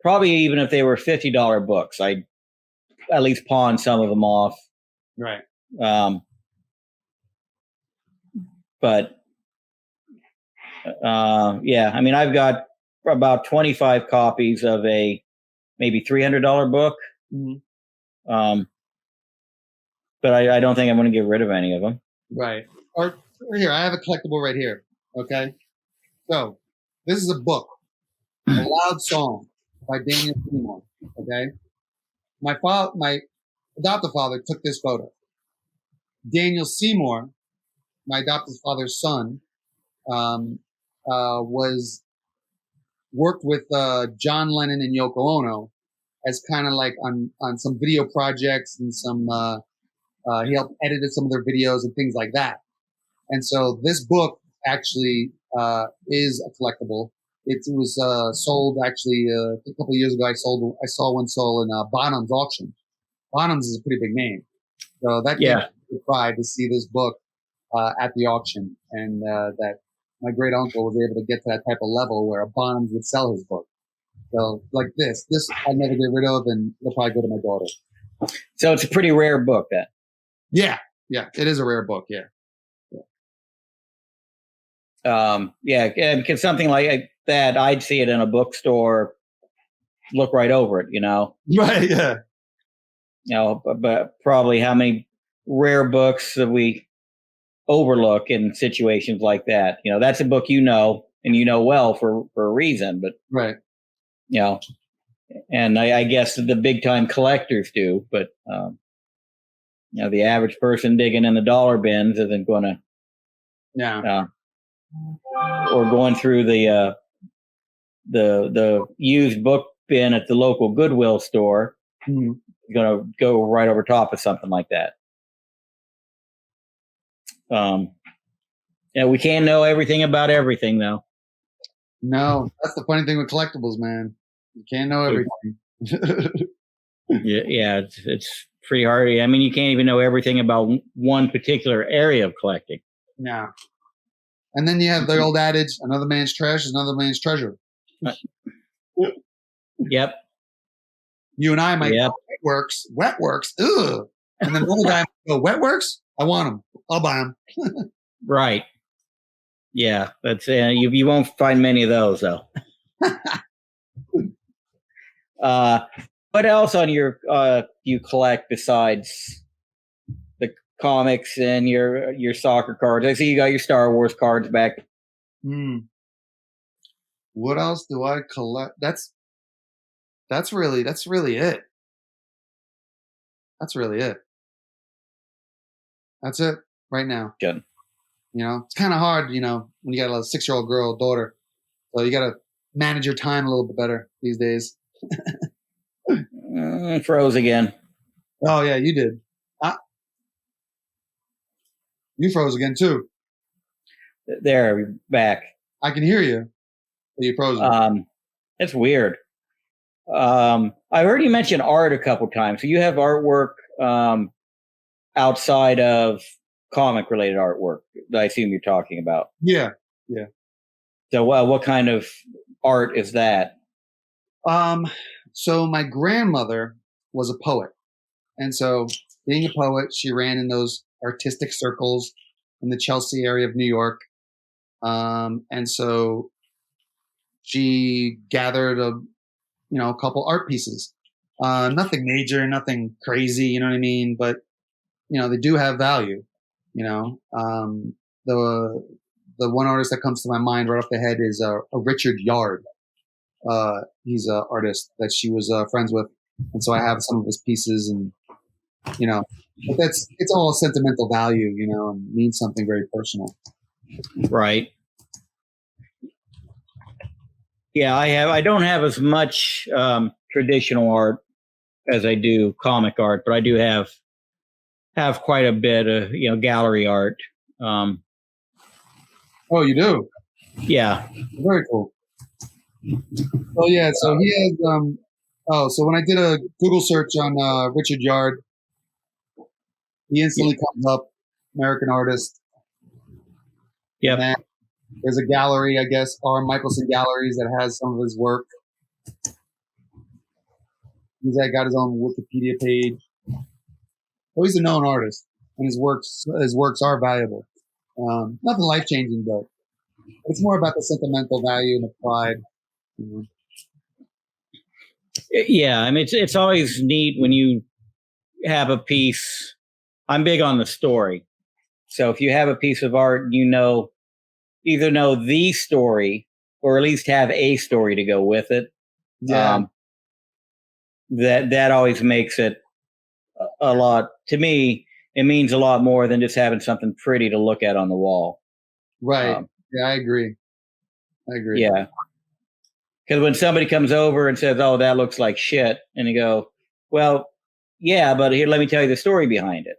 even if they were $50 books, I'd at least pawn some of them off. Right. But I mean, I've got about 25 copies of a maybe $300 book. Mm-hmm. But I don't think I'm going to get rid of any of them. Right. Or here, I have a collectible right here. Okay. So this is a book, A Loud Song by Daniel Seymour. Okay. My adoptive father took this photo. Daniel Seymour, my adoptive father's son, worked with John Lennon and Yoko Ono as kind of like on some video projects and some. He helped edited some of their videos and things like that. And so this book actually is a collectible. It was sold actually a couple of years ago. I saw one sold in Bonham's auction. Bonham's is a pretty big name, so that gave me pride to see this book at the auction, and that my great uncle was able to get to that type of level where a Bonham's would sell his book. So like this I'll never get rid of, and it'll probably go to my daughter. So it's a pretty rare book, then. Yeah, it is a rare book. Yeah. Because something like that, I'd see it in a bookstore, look right over it, Right, yeah. But probably how many rare books that we overlook in situations like that. That's a book and well for a reason, but right. And I guess the big time collectors do, but the average person digging in the dollar bins isn't going to. Yeah. Or going through the used book bin at the local Goodwill store, going to go right over top of something like that. We can't know everything about everything, though. No, that's the funny thing with collectibles, man. You can't know everything. Yeah, it's pretty hard. I mean, you can't even know everything about one particular area of collecting. Yeah. And then you have the old adage, another man's trash is another man's treasure. Yep. You and I might go, wet works, ugh. And then the other guy might go, wet works? I want them. I'll buy them. Right. Yeah, that's you won't find many of those, though. What else on your you collect besides the comics and your soccer cards? I see you got your Star Wars cards back. What else do I collect? That's really it. That's really it. That's it right now. Good. It's kind of hard, when you got a 6-year-old girl, daughter. So you got to manage your time a little bit better these days. Froze again. Oh, yeah, you did. You froze again, too. There, you're back. I can hear you. You froze. It's weird. I heard you mention art a couple times. So you have artwork outside of comic-related artwork that I assume you're talking about. Yeah. So what kind of art is that? So my grandmother was a poet. And so being a poet, she ran in those artistic circles in the Chelsea area of New York. And so she gathered a couple art pieces. Nothing major, nothing crazy, you know what I mean? But, they do have value, The one artist that comes to my mind right off the head is a Richard Yard. He's an artist that she was friends with. And so I have some of his pieces and, but it's all sentimental value, and means something very personal. Right. Yeah, I don't have as much traditional art as I do comic art, but I do have quite a bit of gallery art. Oh, you do? Yeah. Very cool. Oh yeah, so he has so when I did a Google search on Richard Yard, he instantly comes up, American artist. And Yep. then there's a gallery, I guess, R. Michelson Galleries, that has some of his work. He's got his own Wikipedia page. Oh, he's a known artist, and his works are valuable. Nothing life changing, but it's more about the sentimental value and the pride. You know. Yeah, I mean, it's always neat when you have a piece. I'm big on the story. So if you have a piece of art, either know the story or at least have a story to go with it. Yeah. That always makes it a lot. To me, it means a lot more than just having something pretty to look at on the wall. Right. Yeah, I agree. Yeah. Because when somebody comes over and says, "Oh, that looks like shit," and you go, "Well, yeah, but here, let me tell you the story behind it,"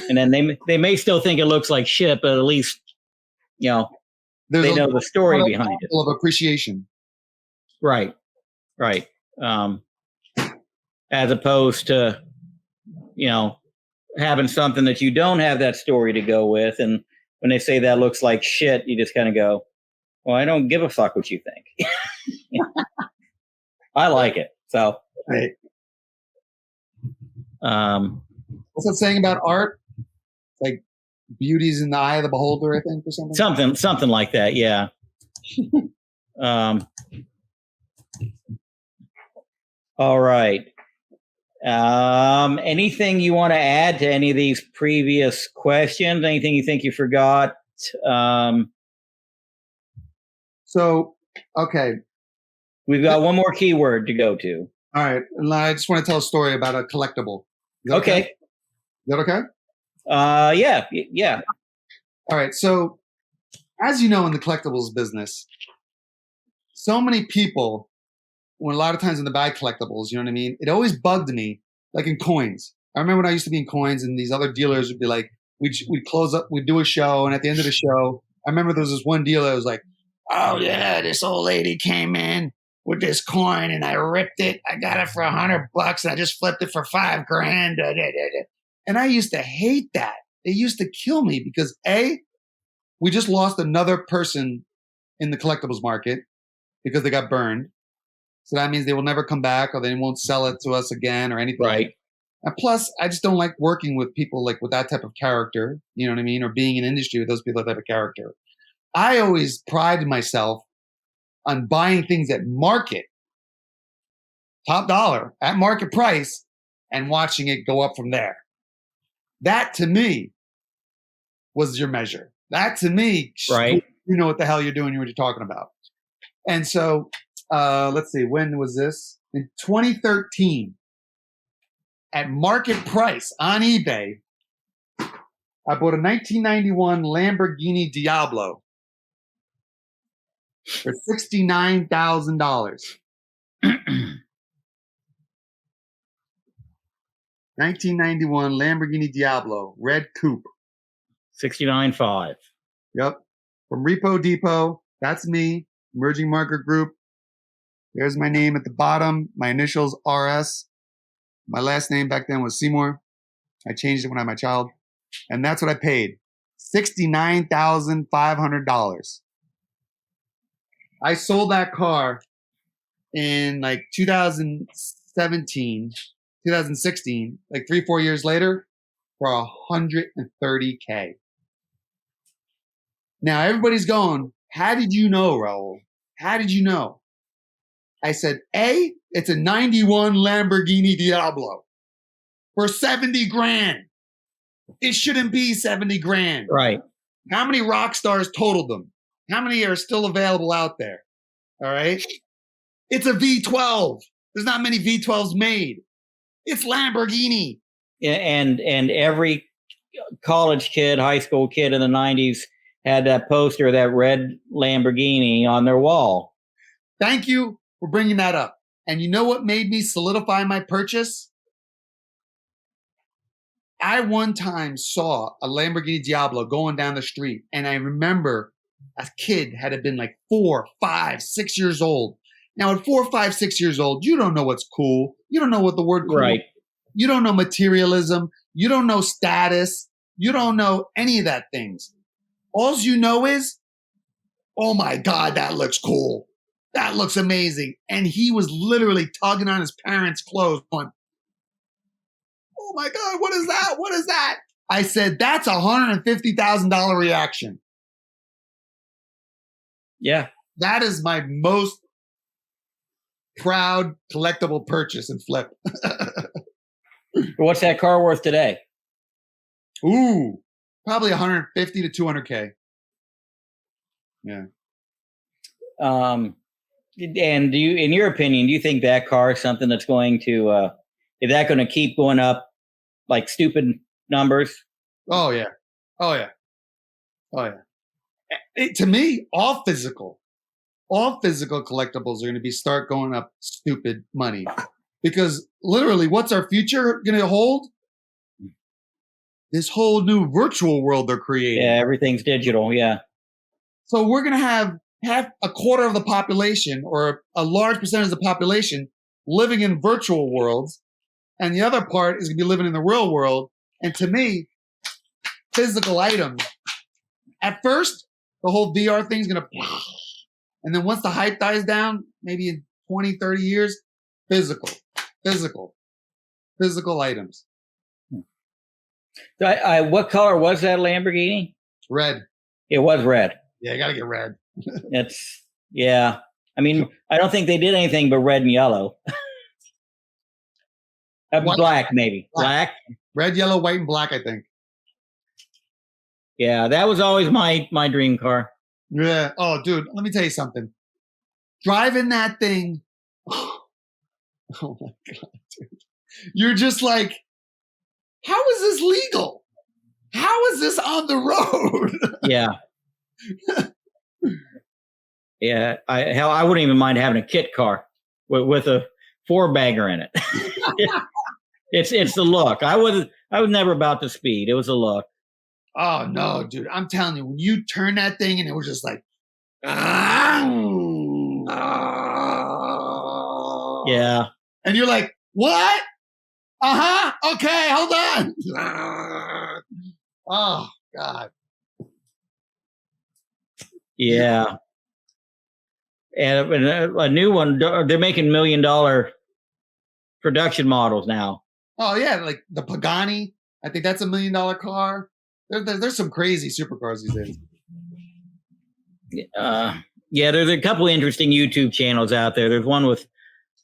and then they may still think it looks like shit, but at least they know the story behind it. Of appreciation. Right. As opposed to having something that you don't have that story to go with, and when they say that looks like shit, you just kind of go, "Well, I don't give a fuck what you think." I like it. So, right. What's that saying about art? Like, beauty's in the eye of the beholder, I think, or something. Something like that. Yeah. All right. Anything you want to add to any of these previous questions? Anything you think you forgot? Okay. We've got one more keyword to go to. All right. And I just want to tell a story about a collectible. Okay. Is that okay? Yeah. All right. So, as you know, in the collectibles business, so many people, when a lot of times when they buy collectibles, you know what I mean? It always bugged me, like in coins. I remember when I used to be in coins, and these other dealers would be like, we'd close up, we'd do a show, and at the end of the show, I remember there was this one dealer that was like, "Oh yeah, this old lady came in with this coin, and I ripped it. I got it for $100, and I just flipped it for $5,000." And I used to hate that. It used to kill me because we just lost another person in the collectibles market because they got burned. So that means they will never come back, or they won't sell it to us again, or anything. Right. And plus, I just don't like working with people like with that type of character. You know what I mean? Or being in industry with those people that type of character. I always prided myself on buying things at market, top dollar, at market price, and watching it go up from there. That to me was your measure. That to me, right? You know what the hell you're doing, what you're talking about. And so, let's see, when was this? In 2013, at market price on eBay, I bought a 1991 Lamborghini Diablo for $69,000. 1991 Lamborghini Diablo, red coupe. 69.5. Yep. From Repo Depot. That's me. Emerging Market Group. There's my name at the bottom. My initials RS. My last name back then was Seymour. I changed it when I had my child. And that's what I paid. $69,500. I sold that car in like 2016, like 3-4 years later, for $130K. Now everybody's going, how did you know, Raul? How did you know? I said, it's a 91 Lamborghini Diablo for $70,000. It shouldn't be $70,000. Right. How many rock stars totaled them? How many are still available out there? All right. It's a V12. There's not many V12s made. It's Lamborghini. And every college kid, high school kid in the 90s had that poster of that red Lamborghini on their wall. Thank you for bringing that up. And you know what made me solidify my purchase? I one time saw a Lamborghini Diablo going down the street, and I remember a kid had been like 4, 5, 6 years old, Now, at 4, 5, 6 years old, you don't know what's cool. You don't know what the word cool. Right. You don't know materialism. You don't know status. You don't know any of that things. All you know is, oh my God, that looks cool. That looks amazing. And he was literally tugging on his parents' clothes going, oh my God, what is that? What is that? I said, that's a $150,000 reaction. Yeah. That is my most proud collectible purchase and flip. What's that car worth today? Ooh, probably 150 to 200K. Yeah. And do you, in your opinion, do you think that car is something that's going to, is that going to keep going up like stupid numbers? Oh yeah. Oh yeah. Oh yeah. To me, all physical collectibles are going to start going up stupid money, because literally, what's our future going to hold? This whole new virtual world they're creating. Yeah, everything's digital. Yeah. So we're going to have a quarter of the population, or a large percentage of the population, living in virtual worlds, and the other part is going to be living in the real world. And to me, physical items, at first, the whole VR thing is going to, and then once the hype dies down, maybe in 20, 30 years, physical items. What color was that Lamborghini? Red. It was red. Yeah, you got to get red. Yeah. I mean, I don't think they did anything but red and yellow. Black, maybe. Black. Red, yellow, white, and black, I think. Yeah, that was always my dream car. Yeah. Oh, dude, let me tell you something. Driving that thing. Oh my God, dude. You're just like, how is this legal? How is this on the road? Yeah. Yeah. I wouldn't even mind having a kit car with a 4-bagger in it. It's the look. I was never about the speed. It was the look. Oh no, dude! I'm telling you, when you turn that thing and it was just like, yeah, and you're like, what? Okay, hold on. Oh God. Yeah. And a new one. They're making $1 million production models now. Oh yeah, like the Pagani. I think that's $1 million car. There's some crazy supercars these days. Yeah, there's a couple of interesting YouTube channels out there. There's one with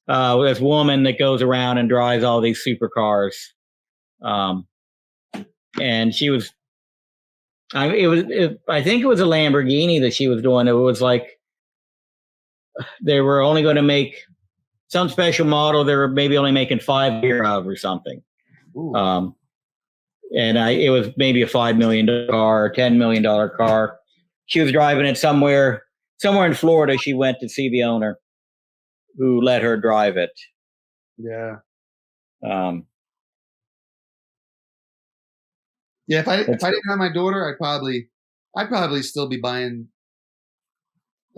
this woman that goes around and drives all these supercars. And she was, I think it was a Lamborghini that she was doing. It was like they were only going to make some special model. They were maybe only making 5 a year of or something. And it was maybe a $5 million car, $10 million car. She was driving it somewhere in Florida. She went to see the owner, who let her drive it. Yeah. Yeah. If I didn't have my daughter, I'd probably still be buying.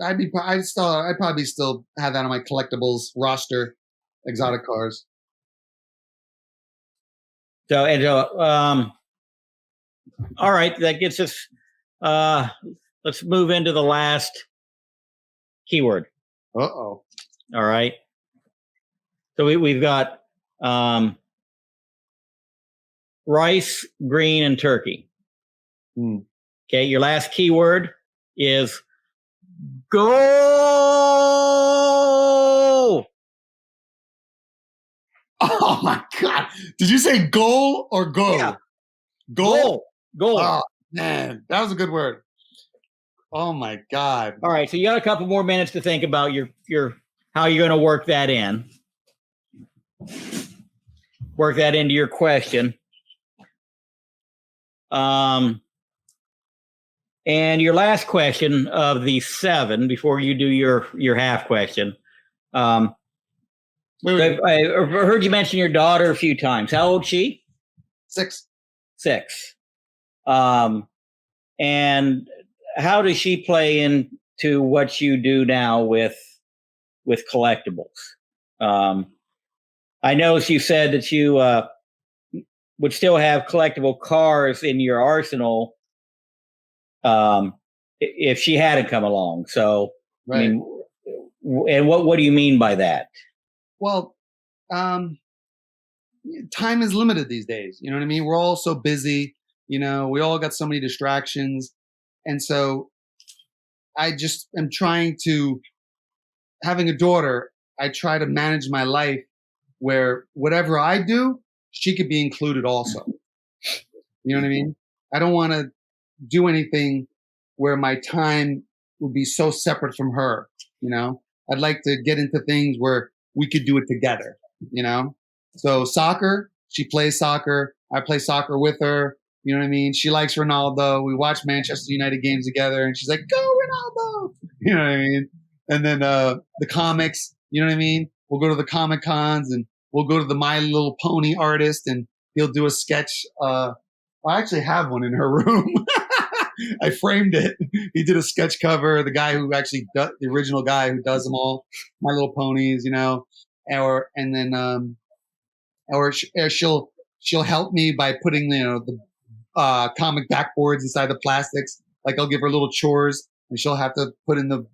I'd probably still have that on my collectibles roster, exotic cars. So, all right, that gets us. Let's move into the last keyword. Uh-oh. All right. So we've got rice, green, and turkey. Okay, your last keyword is go. Oh my God! Did you say goal or go? Yeah. Goal. Oh man, that was a good word. Oh my God! All right, so you got a couple more minutes to think about your how you're going to work that in. Work that into your question. And your last question of the 7 before you do your half question. I heard you mention your daughter a few times. How old is she? 6. 6. And how does she play into what you do now with with collectibles. I noticed you said that you would still have collectible cars in your arsenal if she hadn't come along. So, right. I mean, and what do you mean by that? Well, time is limited these days. You know what I mean? We're all so busy. You know, we all got so many distractions. And so I just am trying to, having a daughter, I try to manage my life where whatever I do, she could be included also. You know what I mean? I don't want to do anything where my time would be so separate from her. You know, I'd like to get into things where we could do it together, you know? So soccer, she plays soccer. I play soccer with her. You know what I mean? She likes Ronaldo. We watch Manchester United games together and she's like, go Ronaldo. You know what I mean? And then the comics, you know what I mean? We'll go to the Comic Cons and we'll go to the My Little Pony artist and he'll do a sketch. I actually have one in her room. I framed it. He did a sketch cover. The guy who actually the original guy who does them all, My Little Ponies, you know, or she'll help me by putting the comic backboards inside the plastics. Like I'll give her little chores and she'll have to put in the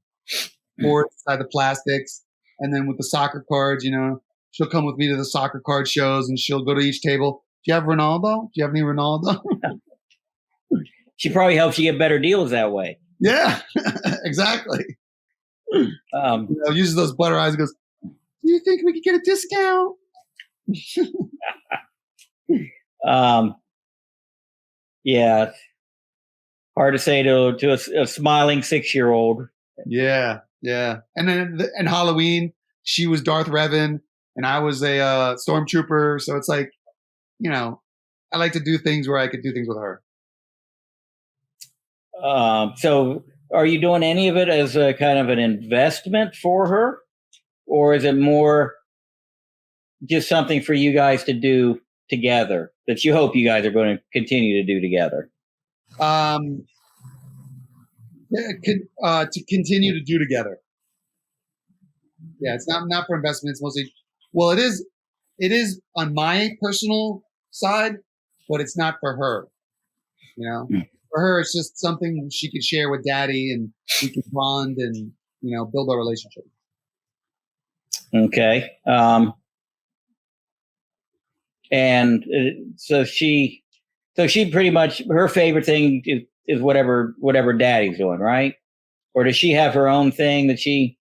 boards inside the plastics. And then with the soccer cards, you know, she'll come with me to the soccer card shows and she'll go to each table. Do you have Ronaldo? Do you have any Ronaldo? She probably helps you get better deals that way. Yeah, exactly. Uses those butter eyes and goes, do you think we could get a discount? Yeah. Hard to say to a smiling 6-year-old. Yeah, yeah. And then in Halloween, she was Darth Revan and I was a stormtrooper. So it's like, you know, I like to do things where I could do things with her. So are you doing any of it as a kind of an investment for her? Or is it more just something for you guys to do together that you hope you guys are going to continue to do together? To continue to do together. Yeah, it's not for investment. It's mostly, well, it is on my personal side, but it's not for her. You know, for her, it's just something she could share with daddy and we can bond and, you know, build our relationship. Okay. And so she pretty much, her favorite thing is whatever daddy's doing, right? Or does she have her own thing that she's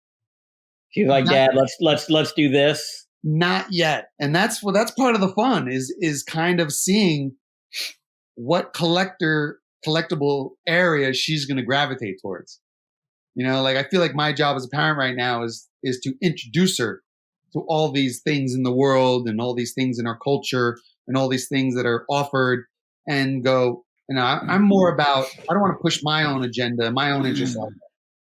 like, Dad, let's do this? Not yet. And that's part of the fun is kind of seeing what collectible area she's going to gravitate towards. You know, like I feel like my job as a parent right now is to introduce her to all these things in the world and all these things in our culture and all these things that are offered and go, you know, I'm more about, I don't want to push my own agenda, my own interests.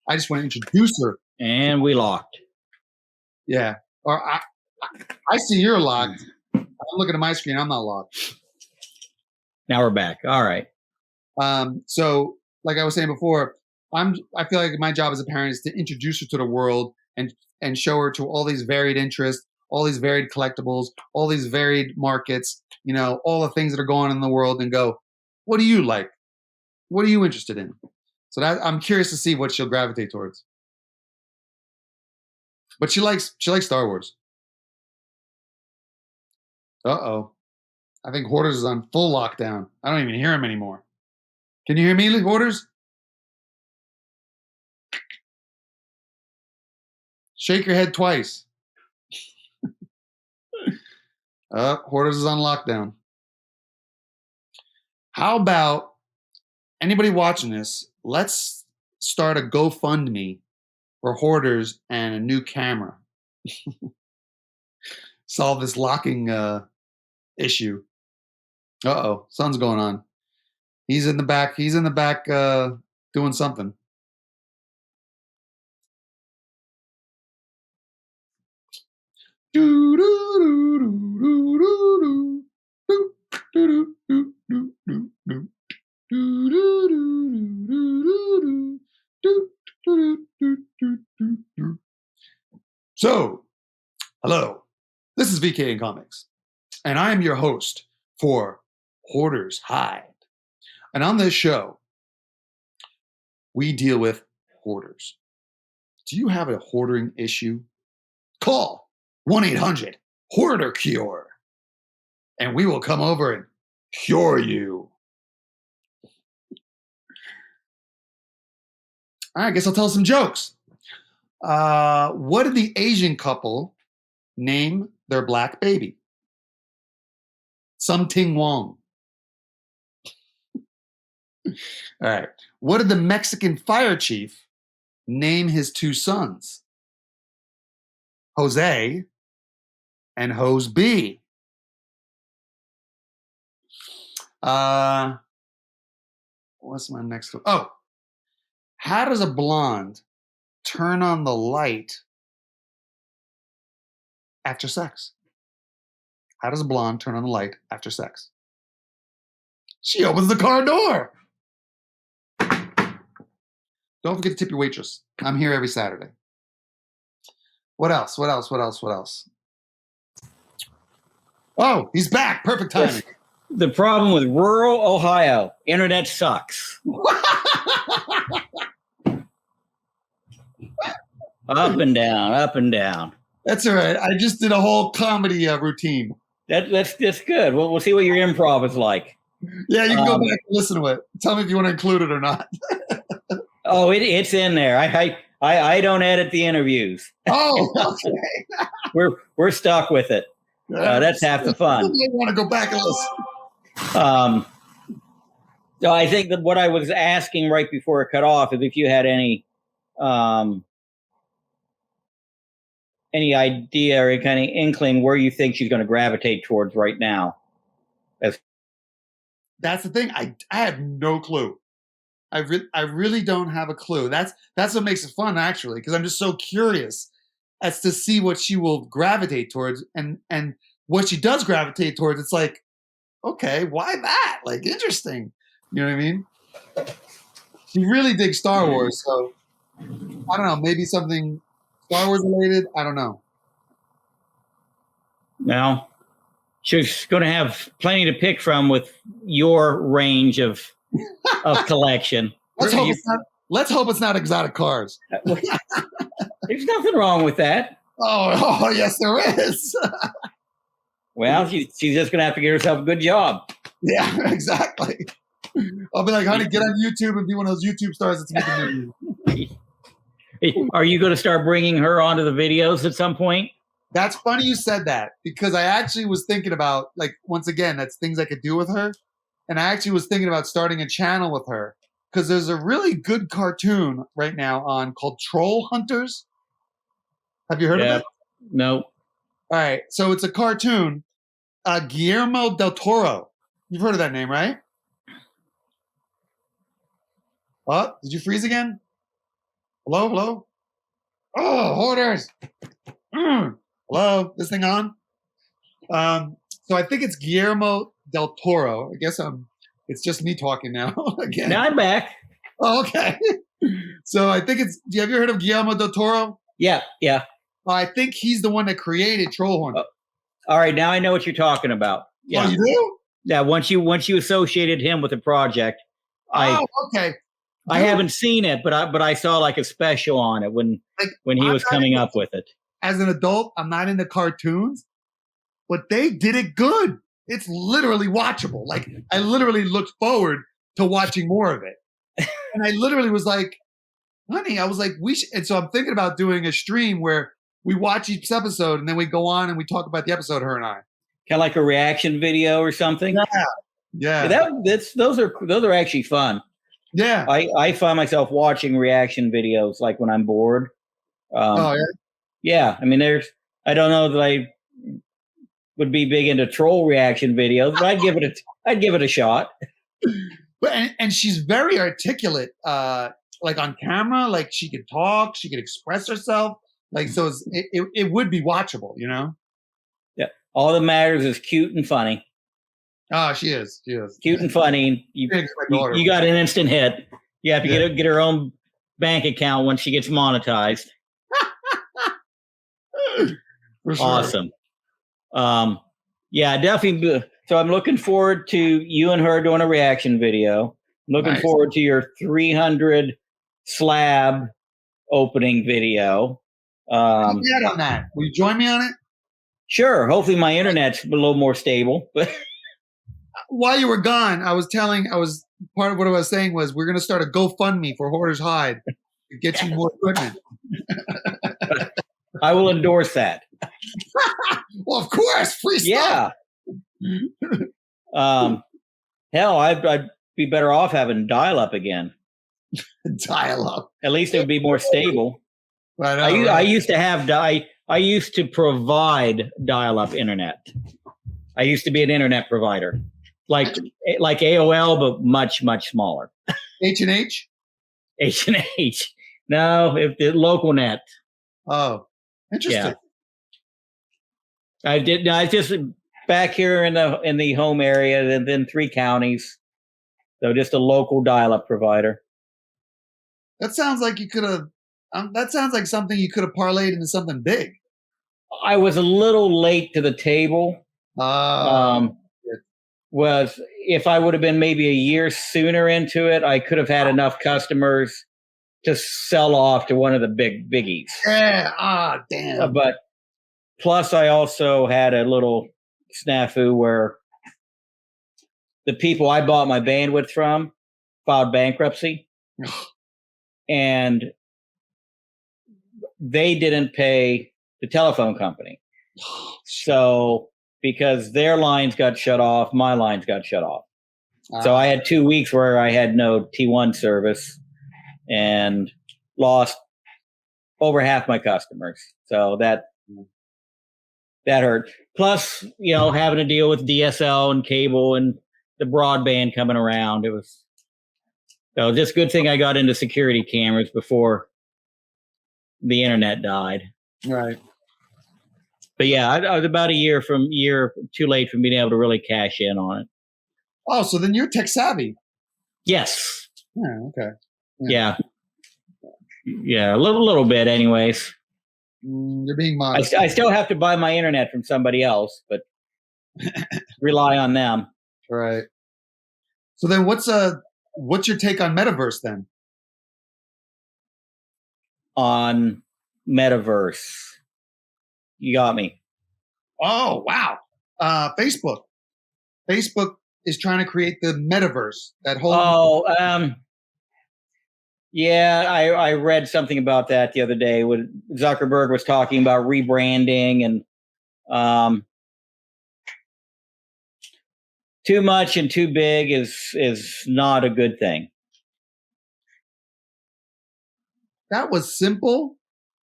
I just want to introduce her. And we locked. Yeah. Or I see you're locked. I'm looking at my screen. I'm not locked. Now we're back. All right. So like I was saying before, I feel like my job as a parent is to introduce her to the world and show her to all these varied interests, all these varied collectibles, all these varied markets, you know, all the things that are going on in the world and go, what do you like? What are you interested in? So that I'm curious to see what she'll gravitate towards. But she likes Star Wars. Uh-oh. I think Hoarders is on full lockdown. I don't even hear him anymore. Can you hear me, Hoarders? Shake your head twice. Hoarders is on lockdown. How about anybody watching this? Let's start a GoFundMe for Hoarders and a new camera. Solve this locking issue. Uh-oh, something's going on. He's in the back doing something. So VK in Comics, and I am your host for Hoarder's Hide. And on this show, we deal with hoarders. Do you have a hoarding issue? Call 1-800-HOARDER-CURE, and we will come over and cure you. All right, I guess I'll tell some jokes. What did the Asian couple name their black baby? Something Wong. All right. What did the Mexican fire chief name his two sons? Jose and Hose B. What's my next one? Oh, how does a blonde turn on the light after sex? How does a blonde turn on the light after sex? She opens the car door. Don't forget to tip your waitress. I'm here every Saturday. What else? Oh, he's back. Perfect timing. The problem with rural Ohio, internet sucks. Up and down, up and down. That's all right. I just did a whole comedy routine. That's good. We'll see what your improv is like. Yeah, you can go back and listen to it. Tell me if you want to include it or not. Oh, it's in there. I don't edit the interviews. Oh, okay. We're stuck with it. That's half the fun. I want to go back and listen. So I think that what I was asking right before it cut off is if you had any idea or kind of inkling where you think she's going to gravitate towards right now. That's the thing. I have no clue. I really don't have a clue. That's what makes it fun, actually, because I'm just so curious as to see what she will gravitate towards, and what she does gravitate towards. It's like, okay, why that? Like, interesting. You know what I mean? She really digs Star Wars, so I don't know. Maybe something Star Wars related. I don't know. Now, she's going to have plenty to pick from with your range of collection. Let's hope it's not exotic cars. There's nothing wrong with that. Oh yes, there is. Well, she's just going to have to get herself a good job. Yeah, exactly. I'll be like, honey, get on YouTube and be one of those YouTube stars that's making movies. Are you going to start bringing her onto the videos at some point? That's funny you said that, because I actually was thinking about, like, once again, that's things I could do with her. And I actually was thinking about starting a channel with her, because there's a really good cartoon right now on called Troll Hunters. Have you heard of it? No. All right. So it's a cartoon. Guillermo del Toro. You've heard of that name, right? Oh, did you freeze again? Hello? Oh, hoarders. Hello, this thing on? So I think it's Guillermo del Toro. I guess it's just me talking now again. Now I'm back. Oh, okay. So I think have you ever heard of Guillermo del Toro? Yeah. I think he's the one that created Trollhorn. All right, now I know what you're talking about. Yeah. Oh, you do? Yeah, once you associated him with the project. Okay. I haven't seen it, but I saw like a special on it when he was coming up with it. As an adult, I'm not into cartoons, but they did it good. It's literally watchable. Like, I literally looked forward to watching more of it. And I literally was like, honey, I was like, we should. And so I'm thinking about doing a stream where we watch each episode and then we go on and we talk about the episode, her and I. Kind of like a reaction video or something. Yeah. Those are actually fun. Yeah. I find myself watching reaction videos like when I'm bored. Oh, yeah. Yeah. I mean, I don't know that I would be big into troll reaction videos, but I'd give it a shot. But and she's very articulate, like on camera, like she could talk, she could express herself, like so. It would be watchable, you know. Yeah. All that matters is cute and funny. Oh, she is cute and funny. You got an instant hit. You have to get her own bank account once she gets monetized. For sure. Awesome. Yeah, definitely. So I'm looking forward to you and her doing a reaction video. Looking Nice. forward to your 300 slab opening video. Help me out on that. Will you join me on it? Sure. Hopefully my internet's a little more stable. But while you were gone, part of what I was saying was we're going to start a GoFundMe for Hoarder's Hide to get you more equipment. I will endorse that. Well, of course, free stuff. Yeah. Hell, I'd be better off having dial-up again. Dial-up. At least it would be more stable. I used to have I used to provide dial-up internet. I used to be an internet provider, like AOL, but much smaller. H&H. H&H. No, the local net. Oh, interesting. Yeah. I just back here in the home area, and then 3 counties. So just a local dial-up provider. That sounds like you could have. That sounds like something you could have parlayed into something big. I was a little late to the table. Was if I would have been maybe a year sooner into it, I could have had enough customers to sell off to one of the biggies. Yeah. Damn. But plus, I also had a little snafu where the people I bought my bandwidth from filed bankruptcy, and they didn't pay the telephone company. So because their lines got shut off, my lines got shut off. So I had 2 weeks where I had no T1 service and lost over half my customers. So that hurt. Plus, having to deal with DSL and cable and the broadband coming around. It was just a good thing I got into security cameras before the internet died. Right. But yeah, I was about a year too late from being able to really cash in on it. Oh, so then you're tech savvy. Yes. Yeah, okay. Yeah. Yeah, a little bit anyways. You're being modest. I still have to buy my internet from somebody else, but rely on them. Right. So then what's your take on metaverse then? On metaverse. You got me. Oh, wow. Facebook. Facebook is trying to create the metaverse. That whole yeah, I read something about that the other day when Zuckerberg was talking about rebranding and too much and too big is not a good thing. That was simple,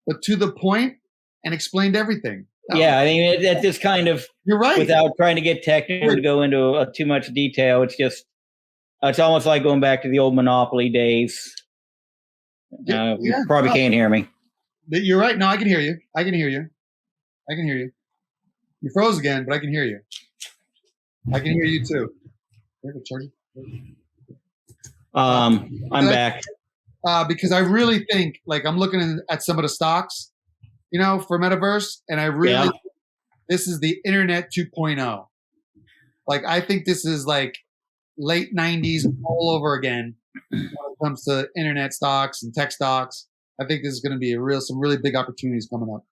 but to the point and explained everything. I mean, that just kind of, you're right. Without trying to get technical to go into too much detail, it's almost like going back to the old Monopoly days. You probably can't hear me. You're right. No, I can hear you. You froze again, but I can hear you. I can hear you too. I'm back. Because I really think, like, I'm looking at some of the stocks, for metaverse, and I really, this is the internet 2.0. Like, I think this is like late 90s all over again when it comes to internet stocks and tech stocks. I think this is going to be some really big opportunities coming up.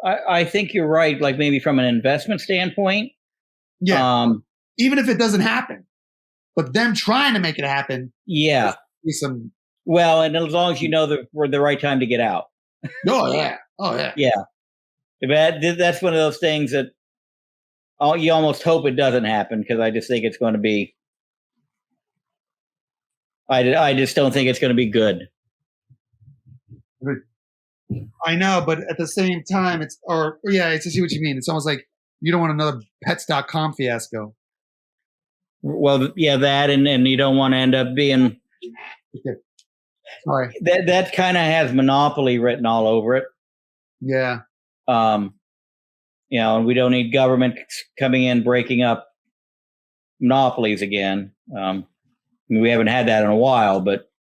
I think you're right. Like maybe from an investment standpoint. Yeah. Even if it doesn't happen, but them trying to make it happen. Yeah. Well, and as long as you know we're the right time to get out. Oh yeah. Oh yeah. Yeah. That's one of those things that you almost hope it doesn't happen, because I just think it's going to be. I just don't think it's going to be good. I know, but at the same time, it's to see what you mean. It's almost like you don't want another pets.com fiasco. Well, yeah, that, and you don't want to end up being. Okay. Sorry. That kind of has monopoly written all over it. Yeah. And we don't need government coming in breaking up monopolies again. We haven't had that in a while, but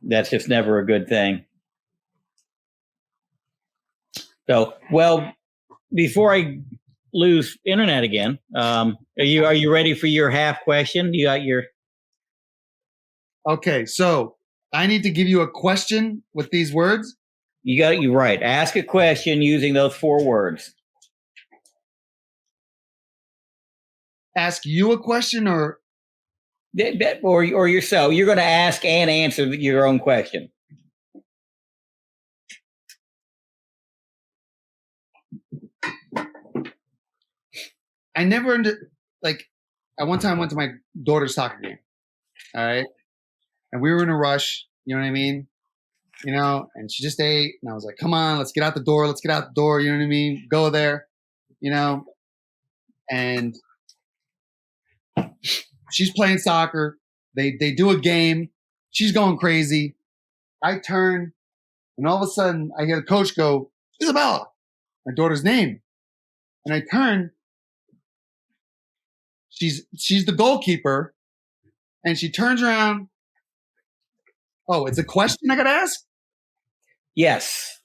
that's just never a good thing. So, well, before I lose internet again, are you ready for your half question? You got your Okay, so I need to give you a question with these words. you right. Ask a question using those 4 words. Ask you a question or Or yourself. You're going to ask and answer your own question. I never like. At one time, I went to my daughter's soccer game. All right, and we were in a rush. You know what I mean? You know, and she just ate, and I was like, "Come on, let's get out the door. Let's get out the door." You know what I mean? Go there. You know, and she's playing soccer. They do a game. She's going crazy. I turn, and all of a sudden, I hear the coach go, "Isabella," my daughter's name, and I turn. She's the goalkeeper, and she turns around. Oh, it's a question I gotta ask? Yes.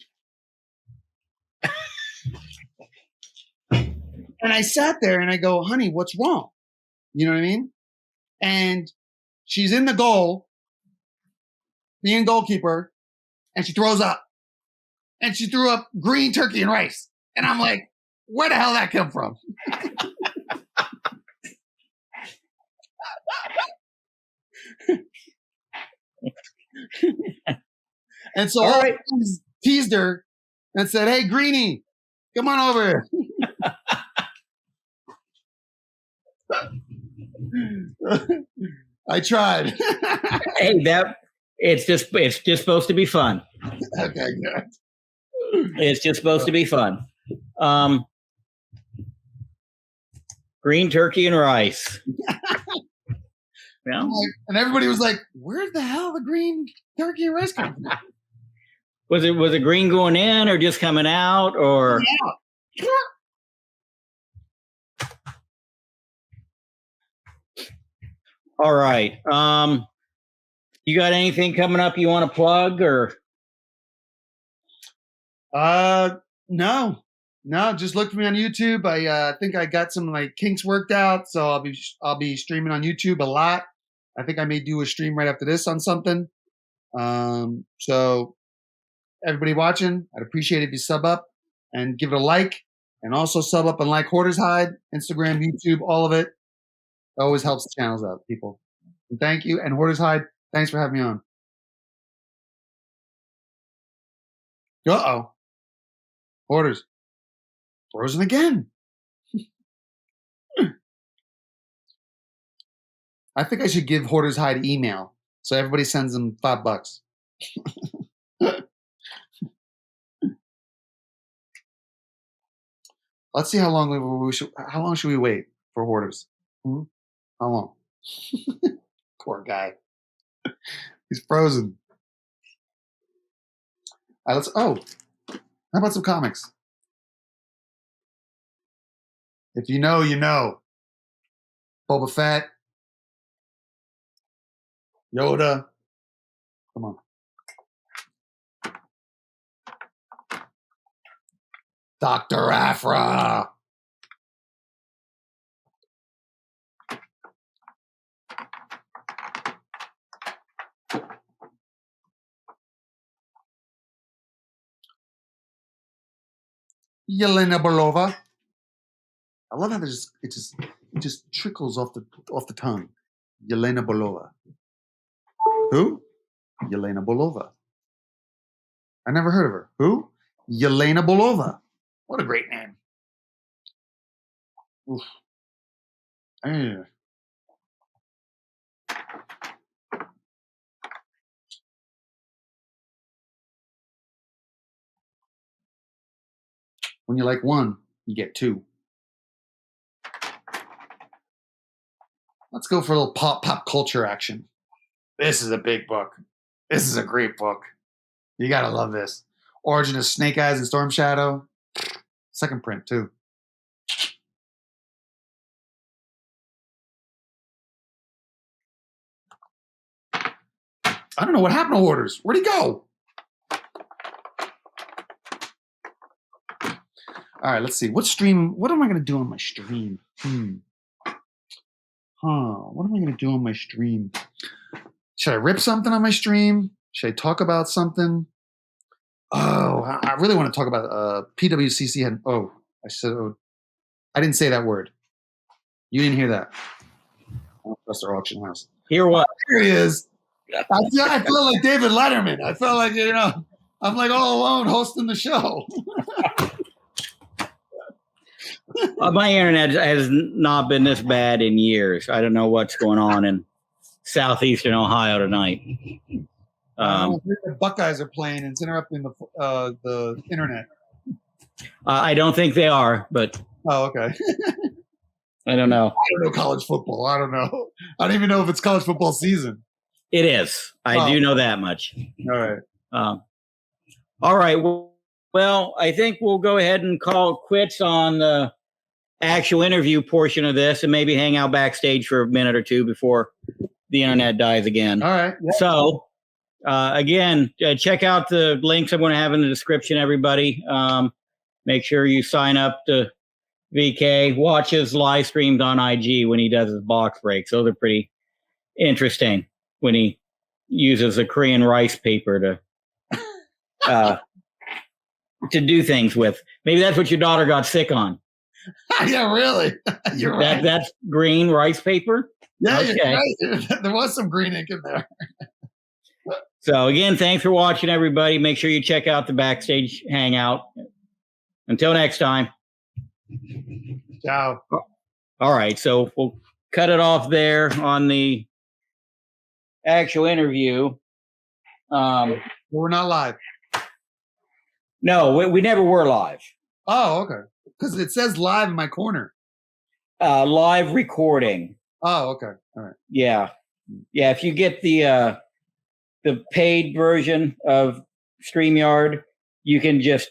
And I sat there and I go, honey, what's wrong? You know what I mean? And she's in the goal, being goalkeeper, and she throws up. And she threw up green turkey and rice. And I'm like, where the hell did that come from? And so I teased her and said, hey, Greenie, come on over here. I tried. Hey, it's just supposed to be fun. Okay, good. It's just supposed to be fun. Green turkey and rice. Yeah. And everybody was like, where the hell the green turkey and rice come from? Was it green going in or just coming out or? Yeah. All right. You got anything coming up you want to plug or? No, just look for me on YouTube. I think I got some like kinks worked out, so I'll be streaming on YouTube a lot. I think I may do a stream right after this on something. So everybody watching, I'd appreciate it if you sub up and give it a like, and also sub up and like Hoarder's Hide, Instagram, YouTube, all of it. It always helps the channels out, people. And thank you. And Hoarder's Hide, thanks for having me on. Uh-oh. Hoarders. Frozen again. I think I should give Hoarder's Hide email so everybody sends them $5. Let's see how long should we wait for Hoarders? How long? Poor guy. He's frozen. All right, how about some comics? If you know, you know. Boba Fett. Yoda. Come on. Dr. Aphra. Yelena Belova. I love how it just trickles off the tongue. Yelena Belova. Who? Yelena Belova. I never heard of her. Who? Yelena Belova. What a great name. Oof. When you like one, you get two. Let's go for a little pop culture action. This is a big book. This is a great book. You gotta love this. Origin of Snake Eyes and Storm Shadow. Second print too. I don't know what happened to Orders. Where'd he go? All right, let's see. What am I going to do on my stream? What am I going to do on my stream? Should I rip something on my stream? Should I talk about something? Oh, I really want to talk about PWCC had. Oh, I didn't say that word. You didn't hear that. I don't trust our auction house. Hear what? Here he is. I feel like David Letterman. I felt like, I'm like all alone hosting the show. My internet has not been this bad in years. I don't know what's going on in southeastern Ohio tonight. The Buckeyes are playing and it's interrupting the internet. I don't think they are, but okay. I don't know. I don't know college football. I don't know. I don't even know if it's college football season. It is. I do know that much. All right. All right. Well, I think we'll go ahead and call it quits on the actual interview portion of this and maybe hang out backstage for a minute or two before the internet dies again. All right. Yeah. So, again, check out the links I'm going to have in the description, everybody. Make sure you sign up to VK. Watch his live streams on IG when he does his box breaks. Those are pretty interesting when he uses a Korean rice paper to do things with. Maybe that's what your daughter got sick on. Yeah, really. You're right. That's green rice paper? Yeah, okay. You're right. There was some green ink in there. So, again, thanks for watching, everybody. Make sure you check out the Backstage Hangout. Until next time. Ciao. All right, so we'll cut it off there on the actual interview. We're not live. No, we never were live. Oh, okay. Because it says live in my corner. Live recording. Oh, okay. All right. Yeah. If you get the paid version of StreamYard, you can just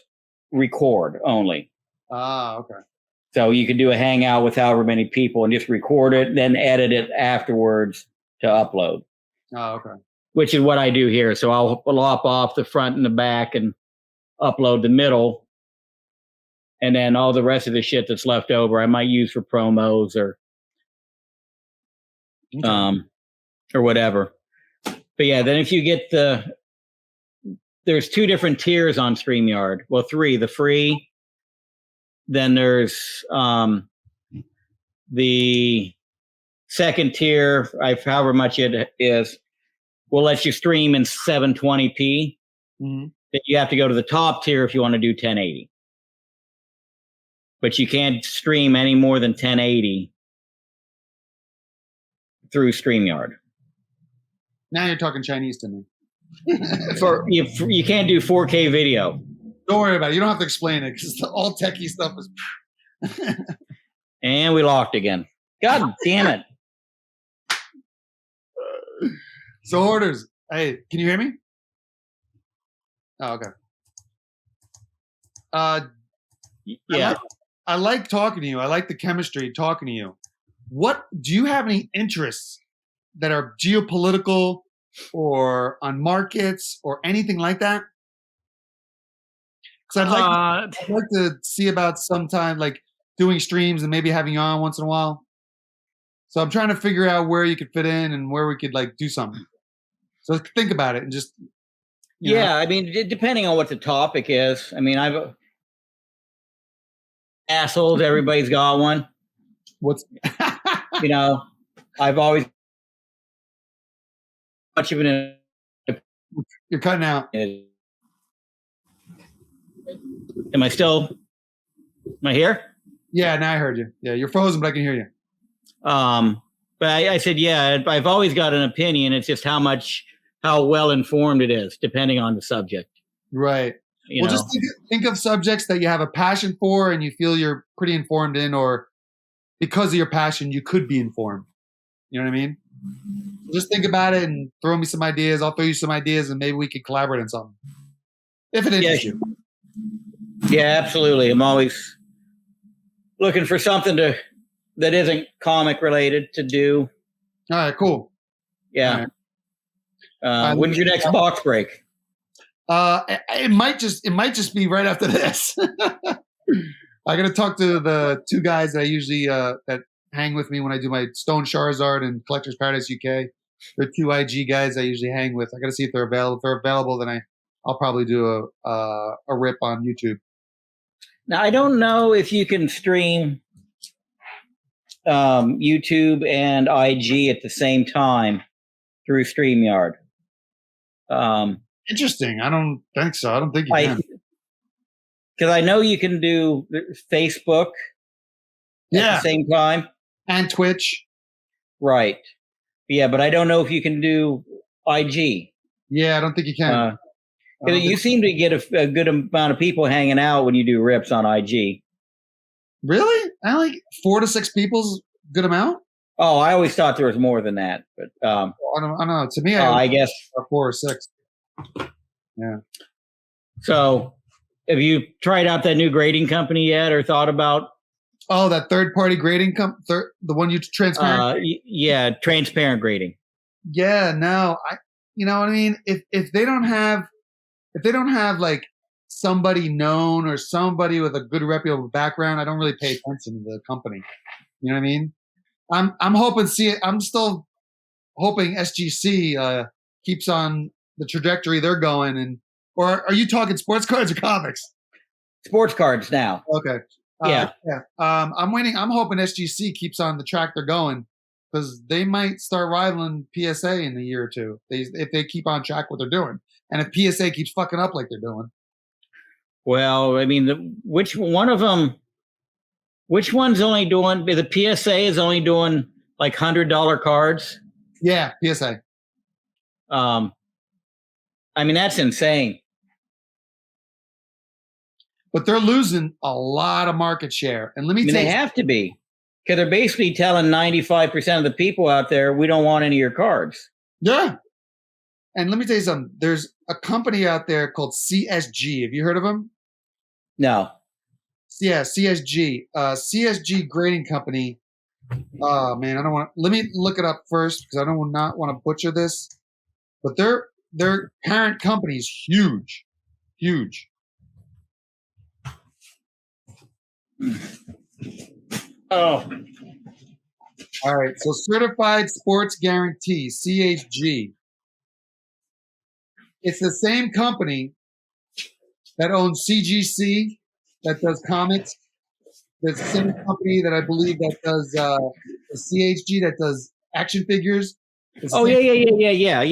record only. Okay. So you can do a hangout with however many people and just record it, then edit it afterwards to upload. Oh, okay. Which is what I do here. So I'll lop off the front and the back and upload the middle. And then all the rest of the shit that's left over, I might use for promos or whatever. But yeah, then if you get there's 2 different tiers on StreamYard. Well, 3, the free. Then there's the second tier, however much it is, will let you stream in 720p. Mm-hmm. Then you have to go to the top tier if you want to do 1080. But you can't stream any more than 1080 through StreamYard. Now you're talking Chinese to me. You can't do 4K video. Don't worry about it. You don't have to explain it because all techie stuff is. And we locked again. God damn it. So orders. Hey, can you hear me? Oh, okay. Yeah. I like talking to you. I like the chemistry talking to you. Do you have any interests that are geopolitical or on markets or anything like that? Because I'd like to see about sometime like doing streams and maybe having you on once in a while. So I'm trying to figure out where you could fit in and where we could like do something. So think about it and just. You know. I mean, depending on what the topic is. I mean, assholes. Everybody's got one. I've always much of an. You're cutting out. Am I here? Yeah, now I heard you. Yeah, you're frozen, but I can hear you. But I said, yeah, I've always got an opinion. It's just how well informed it is, depending on the subject. Right. Just think of subjects that you have a passion for and you feel you're pretty informed in, or because of your passion, you could be informed. You know what I mean? Just think about it and throw me some ideas. I'll throw you some ideas and maybe we could collaborate on something. If it interests you. Yeah, absolutely. I'm always looking for something that isn't comic related to do. All right, cool. Yeah. Right. When's your next box break? It might just be right after this. I got to talk to the two guys that I usually that hang with me when I do my Stone Charizard and Collector's Paradise UK. They're two IG guys I usually hang with. I got to see if they're available. If they're available, then I'll probably do a rip on YouTube. Now I don't know if you can stream YouTube and IG at the same time through StreamYard. Interesting. I don't think so. I don't think you can. Because I know you can do Facebook at the same time. And Twitch. Right. Yeah, but I don't know if you can do IG. Yeah, I don't think you can. You seem to get a good amount of people hanging out when you do rips on IG. Really? I like 4 to 6 people's good amount? Oh, I always thought there was more than that. But I don't know. To me, I guess 4 or 6. Yeah. So, have you tried out that new grading company yet, or thought about? Oh, that third-party grading the one you transparent. Yeah, transparent grading. Yeah, no, you know what I mean. If they don't have like somebody known or somebody with a good reputable background, I don't really pay attention to the company. You know what I mean? I'm still hoping SGC keeps on the trajectory they're going. Or are you talking sports cards or comics? Sports cards now. Okay. Yeah. I'm waiting. I'm hoping SGC keeps on the track they're going, because they might start rivaling PSA in a year or two if they keep on track what they're doing, and if PSA keeps fucking up like they're doing. Well, I mean, which one's only doing? The PSA is only doing like $100 cards. Yeah, PSA. I mean, that's insane. But they're losing a lot of market share. And let me tell you, they have to be, because they're basically telling 95% of the people out there, we don't want any of your cards. Yeah. And let me tell you something. There's a company out there called CSG. Have you heard of them? No. Yeah, CSG. CSG grading company. Oh, man, I don't want to. Let me look it up first, because I don't not want to butcher this. But their parent company is huge. Huge. Oh. All right. So Certified Sports Guarantee, CHG. It's the same company that owns CGC, that does comics. It's the same company that I believe that does the CHG, that does action figures. Yeah.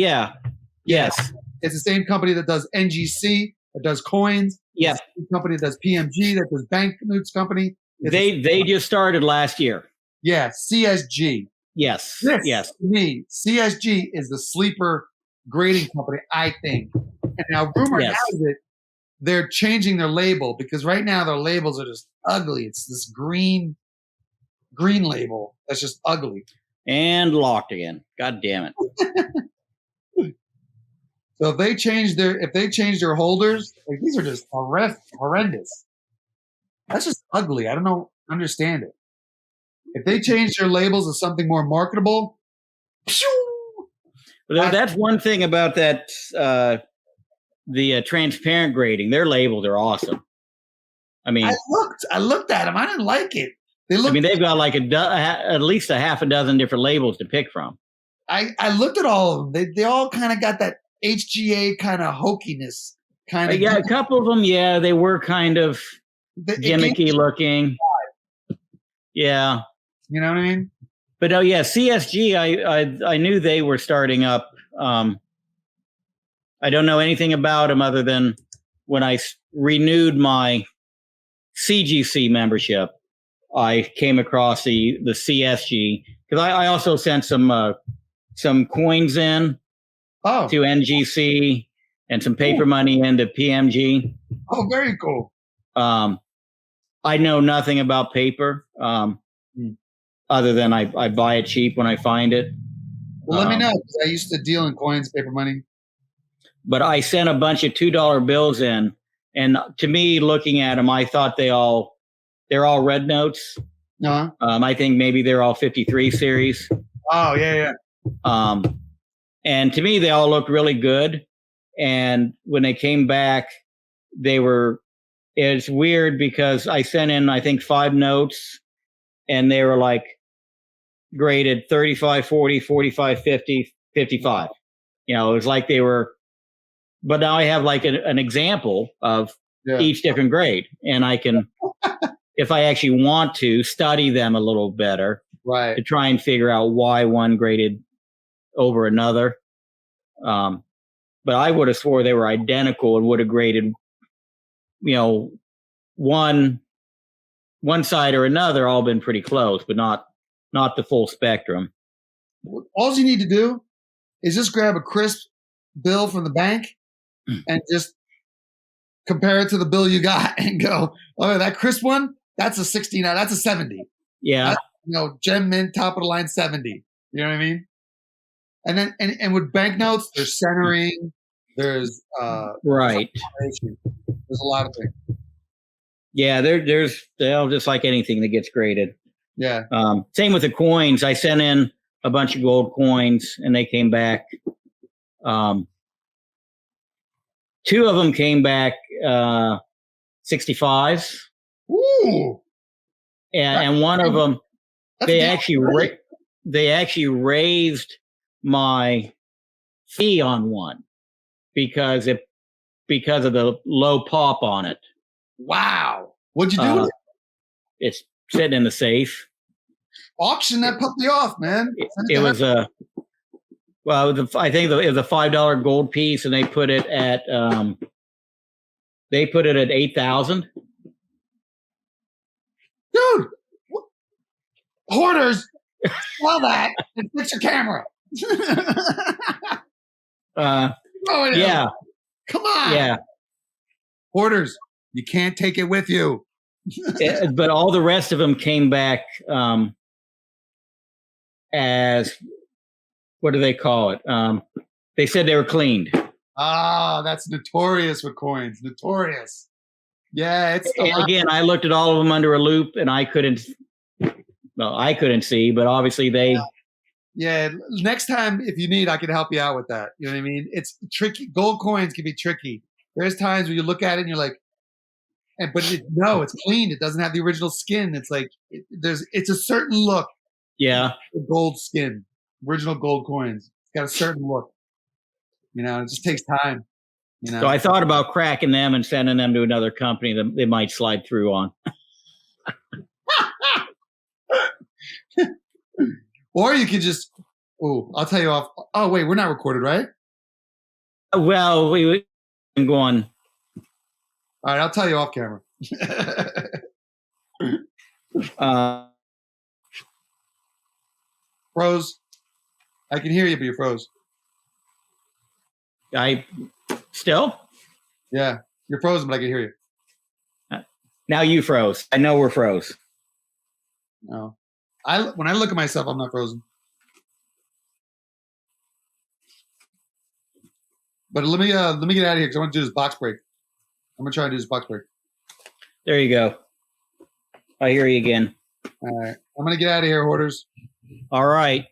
Yes. It's the same company that does NGC, that does coins. Yeah. It's the same company that does PMG, that does banknotes company. They just started last year. Yeah, CSG. Yes. To me, CSG is the sleeper grading company, I think. And now rumor has it they're changing their label, because right now their labels are just ugly. It's this green label that's just ugly. And locked again. God damn it. So if they change their holders, like, these are just horrendous. That's just ugly. I don't understand it. If they change their labels to something more marketable, well, that's one thing about that. The transparent grading, their labels are awesome. I mean, I looked at them. I didn't like it. They've got like at least a half a dozen different labels to pick from. I looked at all of them. They all kind of got that HGA kind of hokiness. A couple of them, they were kind of gimmicky looking. Yeah. You know what I mean? But CSG, I knew they were starting up. I don't know anything about them other than when I renewed my CGC membership, I came across the CSG, because I also sent some coins in to NGC and some paper money into PMG. Oh, very cool. I know nothing about paper, other than I buy it cheap when I find it. Well, let me know, because I used to deal in coins, paper money. But I sent a bunch of $2 bills in, and to me, looking at them, I thought they're all red notes. Uh-huh. I think maybe they're all 53 series. Oh, yeah. And to me, they all looked really good. And when they came back, they were it's weird because I sent in, I think, 5 notes, and they were like graded 35, 40, 45, 50, 55. You know, it was like they were, but now I have like an example of each different grade, and I can, if I actually want to, study them a little better, right, to try and figure out why one graded over another. But I would have swore they were identical and would have graded, you know, one side or another, all been pretty close, but not the full spectrum. All you need to do is just grab a crisp bill from the bank and just compare it to the bill you got and go, oh, that crisp one, that's a 69, that's a 70. Yeah. That's, Gem Mint, top of the line 70. You know what I mean? And then and with banknotes, there's centering, there's right. There's a lot of things. Yeah, there's just like anything that gets graded. Yeah. Same with the coins. I sent in a bunch of gold coins, and they came back. 2 of them came back 65s. Ooh. And one of them, they actually raised my fee on one because of the low pop on it. Wow. What'd you do with it? It's sitting in the safe. Auction that puppy off, man. It was I think it was a $5 gold piece, and they put it at 8,000. Dude, hoarders, sell that and fix your camera. Yeah. Come on. Yeah. Hoarders, you can't take it with you. But all the rest of them came back as, what do they call it? They said they were cleaned. Ah, that's notorious with coins. Notorious. Yeah, and again, I looked at all of them under a loop, and I couldn't see, but obviously they. Yeah, next time if you need, I can help you out with that. You know what I mean? It's tricky. Gold coins can be tricky. There's times where you look at it and you're like, but it's clean. It doesn't have the original skin. It's like it's a certain look. Yeah. Gold skin, original gold coins. It's got a certain look. It just takes time. So I thought about cracking them and sending them to another company that they might slide through on. Or you could just, I'll tell you off. Oh, wait, we're not recorded, right? Well, we can go on. All right, I'll tell you off camera. Froze. I can hear you, but you're froze. Still? Yeah, you're frozen, but I can hear you. Now you froze. I know we're froze. No, when I look at myself, I'm not frozen. But let me get out of here because I want to do this box break. I'm gonna try and do this box break. There you go. I hear you again. All right, I'm gonna get out of here, hoarders. All right.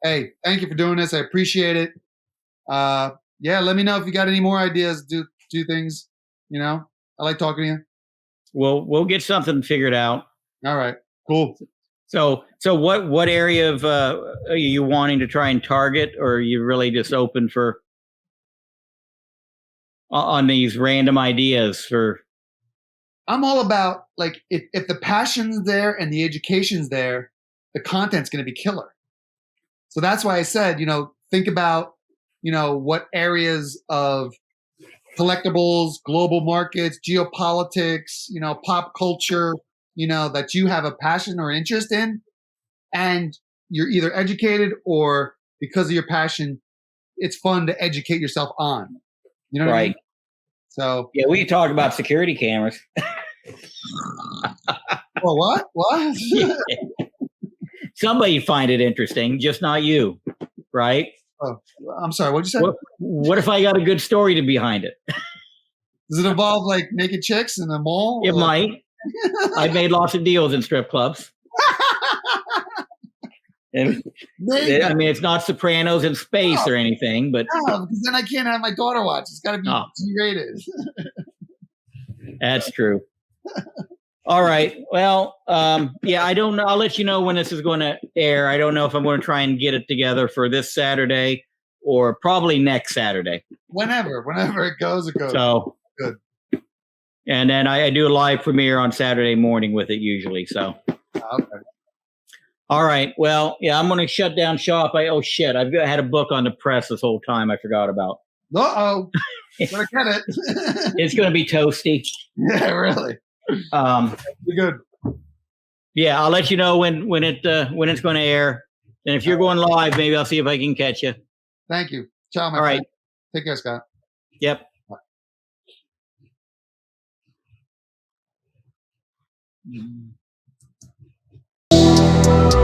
Hey, thank you for doing this. I appreciate it. Yeah, let me know if you got any more ideas. Do things. I like talking to you. We'll get something figured out. All right. Cool. So what area of are you wanting to try and target, or are you really just open for on these random ideas for? I'm all about, like, if the passion's there and the education's there, the content's going to be killer. So that's why I said, think about, what areas of collectibles, global markets, geopolitics, pop culture, that you have a passion or interest in, and you're either educated or because of your passion, it's fun to educate yourself on. You know what I mean? So yeah, we can talk about security cameras. Well, what? Yeah. Somebody find it interesting, just not you, right? Oh, I'm sorry. What'd you say? What if I got a good story behind it? Does it involve like naked chicks in the mall? It might. I've made lots of deals in strip clubs. I mean, it's not Sopranos in space or anything, but no, because then I can't have my daughter watch. It's got to be G-rated. That's true. All right. Well, yeah, I don't know. I'll let you know when this is going to air. I don't know if I'm going to try and get it together for this Saturday or probably next Saturday. Whenever it goes, it goes. So good. And then I do a live premiere on Saturday morning with it usually. So. Okay. All right. Well, yeah, I'm going to shut down shop. Oh shit! I've had a book on the press this whole time. I forgot about. Uh-oh. Gonna get it. It's going to be toasty. Yeah, really. Be good. Yeah, I'll let you know when it's going to air. And if you're going live, maybe I'll see if I can catch you. Thank you. Ciao, my All friend. right. Take care, Scott. Yep. Bye.